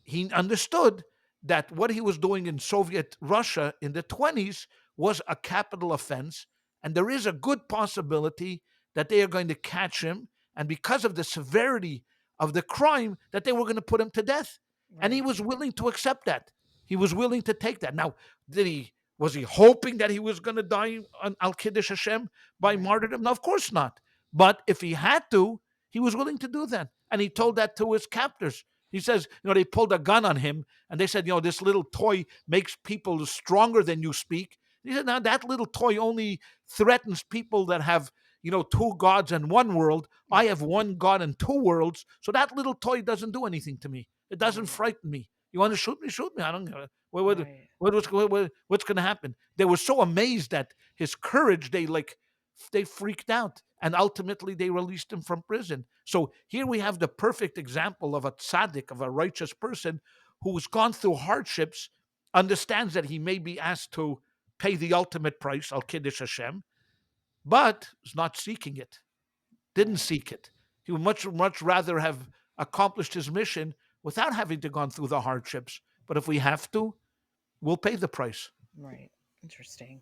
[SPEAKER 1] he understood that what he was doing in Soviet Russia in the 20s was a capital offense. And there is a good possibility that they are going to catch him. And because of the severity of the crime, that they were going to put him to death. And he
[SPEAKER 3] Right.
[SPEAKER 1] was willing to accept that. He was willing to take that. Now, was he hoping that he was going to die on Al Kiddush Hashem by
[SPEAKER 3] Right.
[SPEAKER 1] martyrdom? No, of course not. But if he had to, he was willing to do that. And he told that to his captors. He says, they pulled a gun on him and they said, this little toy makes people stronger than you speak. He said, now that little toy only threatens people that have, two gods and one world. I have one God and two worlds. So that little toy doesn't do anything to me. It doesn't
[SPEAKER 3] Right.
[SPEAKER 1] frighten me. You want to shoot me? Shoot me. I don't care.
[SPEAKER 3] Right.
[SPEAKER 1] What's going to happen? They were so amazed at his courage. They freaked out and ultimately they released him from prison. So here we have the perfect example of a tzaddik, of a righteous person who's gone through hardships, understands that he may be asked to pay the ultimate price, al kiddush Hashem, but is not seeking it, didn't
[SPEAKER 3] Right.
[SPEAKER 1] seek it. He would much rather have accomplished his mission without having to gone through the hardships. But if we have to, we'll pay the price.
[SPEAKER 3] Right. Interesting.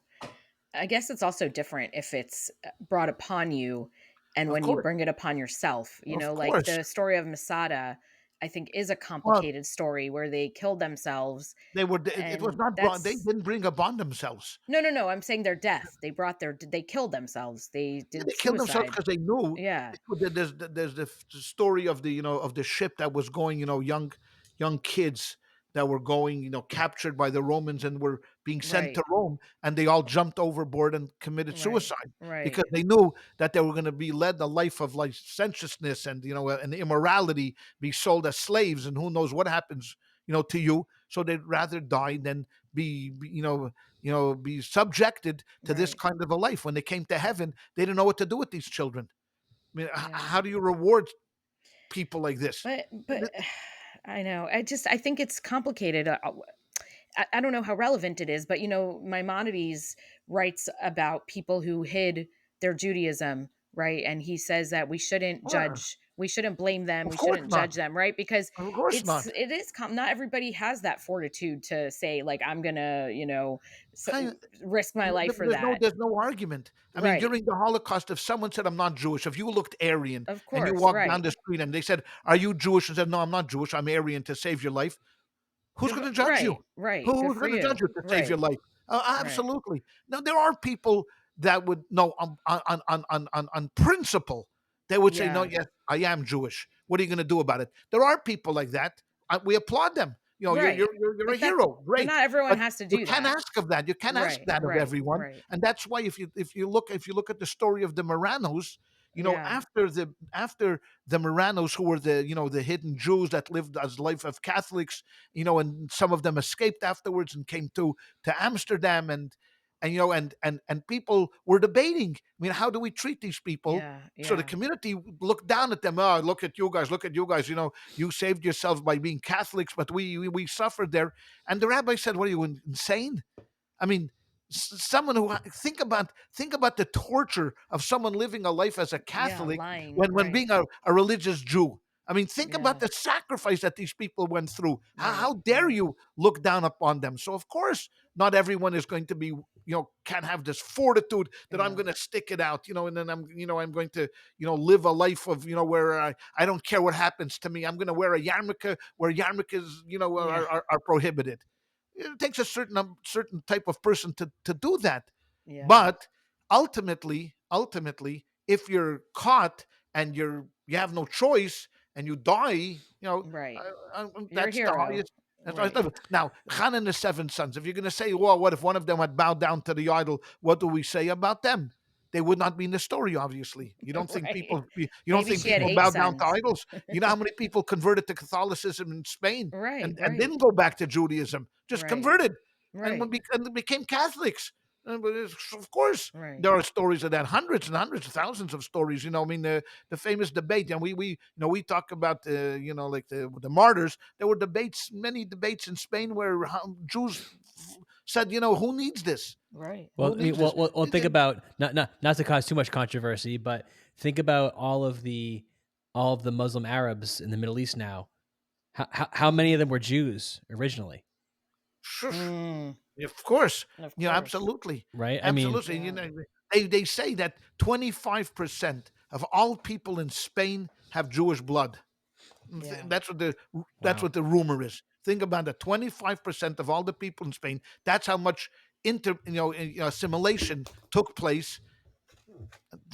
[SPEAKER 3] I guess it's also different if it's brought upon you and
[SPEAKER 1] Of
[SPEAKER 3] when you
[SPEAKER 1] course.
[SPEAKER 3] bring it upon yourself,
[SPEAKER 1] Of
[SPEAKER 3] like
[SPEAKER 1] course.
[SPEAKER 3] the story of Masada. I think is a
[SPEAKER 1] Well,
[SPEAKER 3] complicated story where they killed themselves.
[SPEAKER 1] it was
[SPEAKER 3] And
[SPEAKER 1] not bond. They
[SPEAKER 3] that's
[SPEAKER 1] didn't bring upon themselves.
[SPEAKER 3] no, no, no. I'm saying their death. They brought they killed themselves. They
[SPEAKER 1] Yeah,
[SPEAKER 3] did
[SPEAKER 1] they killed themselves
[SPEAKER 3] suicide.
[SPEAKER 1] because they knew.
[SPEAKER 3] Yeah.
[SPEAKER 1] There's the story of the of the ship that was going, young kids that were going, captured by the Romans and were being sent to
[SPEAKER 3] Right.
[SPEAKER 1] Rome, and they all jumped overboard and committed
[SPEAKER 3] Right.
[SPEAKER 1] suicide because
[SPEAKER 3] Right.
[SPEAKER 1] they knew that they were going to be led a life of licentiousness and and immorality, be sold as slaves, and who knows what happens, to you. So they'd rather die than be subjected to this
[SPEAKER 3] Right.
[SPEAKER 1] kind of a life. When they came to heaven, they didn't know what to do with these children. I mean,
[SPEAKER 3] Yeah.
[SPEAKER 1] how do you reward people like this?
[SPEAKER 3] But I know. I think it's complicated. I don't know how relevant it is, but Maimonides writes about people who hid their Judaism, right? And he says that we shouldn't blame them,
[SPEAKER 1] Of
[SPEAKER 3] we
[SPEAKER 1] course
[SPEAKER 3] shouldn't
[SPEAKER 1] not.
[SPEAKER 3] judge them, right? Because
[SPEAKER 1] Of course not.
[SPEAKER 3] it is not everybody has that fortitude to say like I'm gonna,
[SPEAKER 1] Kind
[SPEAKER 3] risk my life for that,
[SPEAKER 1] there's no argument. I mean,
[SPEAKER 3] right?
[SPEAKER 1] during the Holocaust, if someone said, "I'm not Jewish," if you looked Aryan
[SPEAKER 3] Of
[SPEAKER 1] and you
[SPEAKER 3] course,
[SPEAKER 1] walked down
[SPEAKER 3] right,
[SPEAKER 1] the street and they said, "Are you Jewish?" and said, "No, I'm not Jewish. I'm Aryan," to save your life, who's going to judge you?
[SPEAKER 3] right, right. Good
[SPEAKER 1] Who's
[SPEAKER 3] for
[SPEAKER 1] going to judge
[SPEAKER 3] you,
[SPEAKER 1] you to save your
[SPEAKER 3] right,
[SPEAKER 1] life?
[SPEAKER 3] right.
[SPEAKER 1] Absolutely. Now there are people that would no on principle. They would say, "No,
[SPEAKER 3] Yeah,
[SPEAKER 1] yes, I am Jewish. What are you going to do about it?" There are people like that. We applaud them.
[SPEAKER 3] right.
[SPEAKER 1] You're a
[SPEAKER 3] But
[SPEAKER 1] hero.
[SPEAKER 3] but
[SPEAKER 1] Great,
[SPEAKER 3] not everyone
[SPEAKER 1] but
[SPEAKER 3] has to
[SPEAKER 1] you
[SPEAKER 3] do
[SPEAKER 1] can't
[SPEAKER 3] that.
[SPEAKER 1] ask of that. You can't ask
[SPEAKER 3] Right,
[SPEAKER 1] that of
[SPEAKER 3] right,
[SPEAKER 1] everyone.
[SPEAKER 3] right.
[SPEAKER 1] And that's why if you look at the story of the Moranos,
[SPEAKER 3] Yeah,
[SPEAKER 1] after the Moranos, who were the hidden Jews that lived as life of Catholics, and some of them escaped afterwards and came to Amsterdam, and people were debating. I mean, how do we treat these people?
[SPEAKER 3] yeah,
[SPEAKER 1] So the
[SPEAKER 3] yeah,
[SPEAKER 1] community looked down at them. Oh, look at you guys! Look at you guys! You saved yourselves by being Catholics, but we suffered there. And the rabbi said, "What are you, insane? I mean, someone who think about the torture of someone living a life as a
[SPEAKER 3] yeah.
[SPEAKER 1] Catholic
[SPEAKER 3] Lying,
[SPEAKER 1] when
[SPEAKER 3] right.
[SPEAKER 1] being a religious Jew. I mean, think about
[SPEAKER 3] Yeah,
[SPEAKER 1] the sacrifice that these people went through. How
[SPEAKER 3] right,
[SPEAKER 1] dare
[SPEAKER 3] right.
[SPEAKER 1] you look down upon them?" So of course, not everyone is going to be, can have this fortitude that I'm
[SPEAKER 3] Yeah,
[SPEAKER 1] going to stick it out, and then I'm going to, live a life of, where I don't care what happens to me. I'm going to wear a yarmulke where yarmulkes,
[SPEAKER 3] yeah,
[SPEAKER 1] are prohibited. It takes a certain type of person to do that.
[SPEAKER 3] yeah.
[SPEAKER 1] But ultimately, if you're caught and you have no choice and you die,
[SPEAKER 3] Right. You're a
[SPEAKER 1] that's the
[SPEAKER 3] hero.
[SPEAKER 1] highest. That's the highest
[SPEAKER 3] Right.
[SPEAKER 1] level. Now, Han and the seven sons. If you're going to say, well, what if one of them had bowed down to the idol? What do we say about them? They would not be in the story. Obviously, you don't think
[SPEAKER 3] Right.
[SPEAKER 1] you don't
[SPEAKER 3] Maybe
[SPEAKER 1] think
[SPEAKER 3] she had
[SPEAKER 1] people
[SPEAKER 3] eight
[SPEAKER 1] bow down to
[SPEAKER 3] sons.
[SPEAKER 1] idols. You know how many people converted to Catholicism in Spain
[SPEAKER 3] Right,
[SPEAKER 1] and
[SPEAKER 3] right,
[SPEAKER 1] didn't go back to Judaism, just
[SPEAKER 3] right,
[SPEAKER 1] converted
[SPEAKER 3] right,
[SPEAKER 1] and became Catholics. But of course,
[SPEAKER 3] right.
[SPEAKER 1] there are stories of that, hundreds and hundreds, thousands of stories. I mean, the famous debate, and we talk about like the martyrs. There were many debates in Spain where Jews said, who needs this?
[SPEAKER 3] Right.
[SPEAKER 2] Well,
[SPEAKER 1] Who
[SPEAKER 2] I mean,
[SPEAKER 1] needs this?
[SPEAKER 2] think about not to cause too much controversy, but think about all of the Muslim Arabs in the Middle East now. How many of them were Jews originally,
[SPEAKER 1] Shush.
[SPEAKER 3] Mm,
[SPEAKER 1] Of course,
[SPEAKER 3] of course.
[SPEAKER 1] absolutely,
[SPEAKER 2] right? I mean,
[SPEAKER 1] absolutely.
[SPEAKER 3] Yeah.
[SPEAKER 1] They say that 25% of all people in Spain have Jewish blood.
[SPEAKER 3] Yeah.
[SPEAKER 1] That's
[SPEAKER 2] wow.
[SPEAKER 1] what the rumor is. Think about it. 25% of all the people in Spain. That's how much assimilation took place.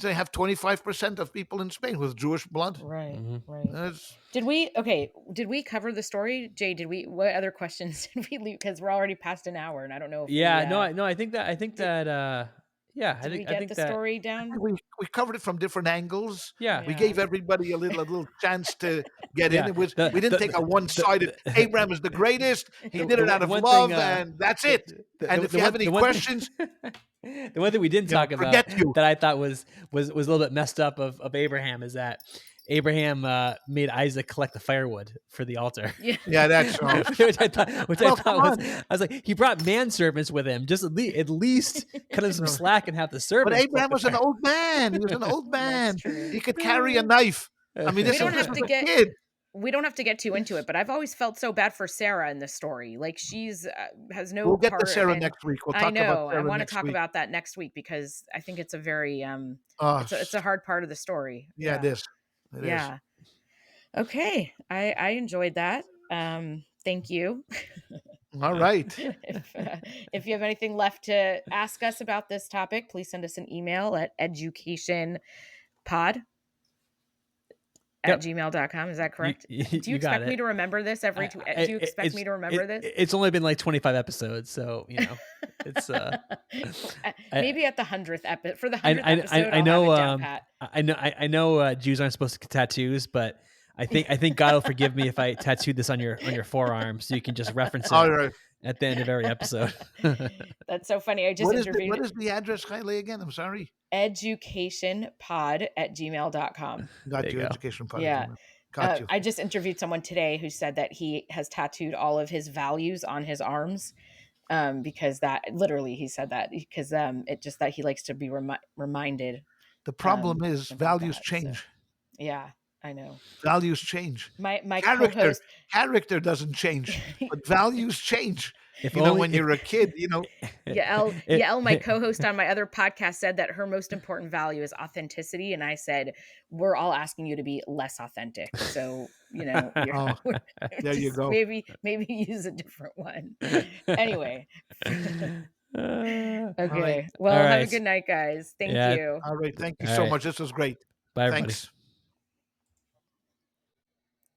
[SPEAKER 1] They have 25% of people in Spain with Jewish blood.
[SPEAKER 3] Right.
[SPEAKER 2] Hmm.
[SPEAKER 3] Right.
[SPEAKER 1] That's,
[SPEAKER 3] Did we cover the story? Jay, what other questions did we leave? Because we're already past an hour and I don't know if we
[SPEAKER 2] Yeah, no, I think that
[SPEAKER 3] did
[SPEAKER 2] yeah,
[SPEAKER 3] did we
[SPEAKER 2] I
[SPEAKER 3] get
[SPEAKER 2] think
[SPEAKER 3] the
[SPEAKER 2] that
[SPEAKER 3] story down?
[SPEAKER 1] we covered it from different angles.
[SPEAKER 2] yeah,
[SPEAKER 1] We
[SPEAKER 3] Yeah.
[SPEAKER 1] gave everybody a little chance to get in.
[SPEAKER 2] yeah.
[SPEAKER 1] We didn't take a one-sided. Abraham is the greatest. He did it out
[SPEAKER 2] The
[SPEAKER 1] of
[SPEAKER 2] one thing
[SPEAKER 1] love, and that's
[SPEAKER 2] the,
[SPEAKER 1] it. And if you have any
[SPEAKER 2] the one thing
[SPEAKER 1] questions,
[SPEAKER 2] the one thing we didn't talk about
[SPEAKER 1] forget you.
[SPEAKER 2] that I thought was a little bit messed up of Abraham is that Abraham made Isaac collect the firewood for the altar.
[SPEAKER 3] Yeah.
[SPEAKER 1] Yeah, that's
[SPEAKER 2] Which I
[SPEAKER 1] well. Come
[SPEAKER 2] thought was,
[SPEAKER 1] on,
[SPEAKER 2] I was like, he brought manservants with him. Just at least cut him some
[SPEAKER 1] no.
[SPEAKER 2] slack and have the
[SPEAKER 1] But
[SPEAKER 2] servants collect
[SPEAKER 1] Abraham
[SPEAKER 2] the
[SPEAKER 1] was an
[SPEAKER 2] fire.
[SPEAKER 1] old man. He was an old
[SPEAKER 3] That's
[SPEAKER 1] man.
[SPEAKER 3] true.
[SPEAKER 1] He could carry a knife. I mean,
[SPEAKER 3] We
[SPEAKER 1] this is
[SPEAKER 3] don't
[SPEAKER 1] this
[SPEAKER 3] have
[SPEAKER 1] is
[SPEAKER 3] to
[SPEAKER 1] a
[SPEAKER 3] get
[SPEAKER 1] kid.
[SPEAKER 3] we don't have to get too into it, but I've always felt so bad for Sarah in this story. Like she's has no
[SPEAKER 1] We'll get to
[SPEAKER 3] part,
[SPEAKER 1] Sarah
[SPEAKER 3] and
[SPEAKER 1] next week. We'll
[SPEAKER 3] I
[SPEAKER 1] talk about
[SPEAKER 3] know I
[SPEAKER 1] Sarah
[SPEAKER 3] want to
[SPEAKER 1] next
[SPEAKER 3] talk
[SPEAKER 1] week.
[SPEAKER 3] about that next week because I think it's a very
[SPEAKER 1] Oh,
[SPEAKER 3] it's a hard part of the story.
[SPEAKER 1] yeah, it
[SPEAKER 3] Yeah.
[SPEAKER 1] is. It is.
[SPEAKER 3] Yeah. Okay, I enjoyed that. Thank you.
[SPEAKER 1] All right.
[SPEAKER 3] If you have anything left to ask us about this topic, please send us an email at educationpod at
[SPEAKER 2] Yep.
[SPEAKER 3] gmail.com. Is that correct? Do you
[SPEAKER 2] You got
[SPEAKER 3] expect me
[SPEAKER 2] it.
[SPEAKER 3] to remember this every two? Do you expect me to remember this?
[SPEAKER 2] It's only been like 25 episodes, so it's I
[SPEAKER 3] Maybe at the 100th episode, for the
[SPEAKER 2] I
[SPEAKER 3] 100th episode,
[SPEAKER 2] I
[SPEAKER 3] I'll have
[SPEAKER 2] know
[SPEAKER 3] it down pat.
[SPEAKER 2] I know Jews aren't supposed to get tattoos, but I think God will forgive me if I tattooed this on your forearm, so you can just reference
[SPEAKER 1] All
[SPEAKER 2] it
[SPEAKER 1] right.
[SPEAKER 2] at the end of every episode.
[SPEAKER 3] That's so funny. I just
[SPEAKER 1] What
[SPEAKER 3] interviewed
[SPEAKER 1] is the address, Kylie, again? I'm sorry.
[SPEAKER 3] educationpod at gmail.com.
[SPEAKER 1] Got
[SPEAKER 2] There you
[SPEAKER 1] you.
[SPEAKER 2] go.
[SPEAKER 1] Education part.
[SPEAKER 3] Yeah.
[SPEAKER 1] Got you.
[SPEAKER 3] I just interviewed someone today who said that he has tattooed all of his values on his arms, because that literally he said that because it just that he likes to be reminded
[SPEAKER 1] The problem is
[SPEAKER 3] about
[SPEAKER 1] values
[SPEAKER 3] that. So,
[SPEAKER 1] change.
[SPEAKER 3] yeah, I know.
[SPEAKER 1] Values change.
[SPEAKER 3] My
[SPEAKER 1] Character
[SPEAKER 3] co-host,
[SPEAKER 1] character doesn't change, but values change.
[SPEAKER 2] If
[SPEAKER 1] You know,
[SPEAKER 2] only
[SPEAKER 1] when you're a kid, you know,
[SPEAKER 3] Yael, my co-host on my other podcast, said that her most important value is authenticity, and I said we're all asking you to be less authentic. So you're
[SPEAKER 1] oh, there you
[SPEAKER 3] just
[SPEAKER 1] go.
[SPEAKER 3] maybe use a different one. Anyway,
[SPEAKER 2] All
[SPEAKER 3] okay.
[SPEAKER 1] right.
[SPEAKER 3] Well, have a
[SPEAKER 2] right.
[SPEAKER 3] good night, guys. Thank
[SPEAKER 2] Yeah.
[SPEAKER 3] you.
[SPEAKER 1] All right. Thank you
[SPEAKER 2] All
[SPEAKER 1] so
[SPEAKER 2] right.
[SPEAKER 1] much. This was great.
[SPEAKER 2] Bye, everybody.
[SPEAKER 1] Thanks.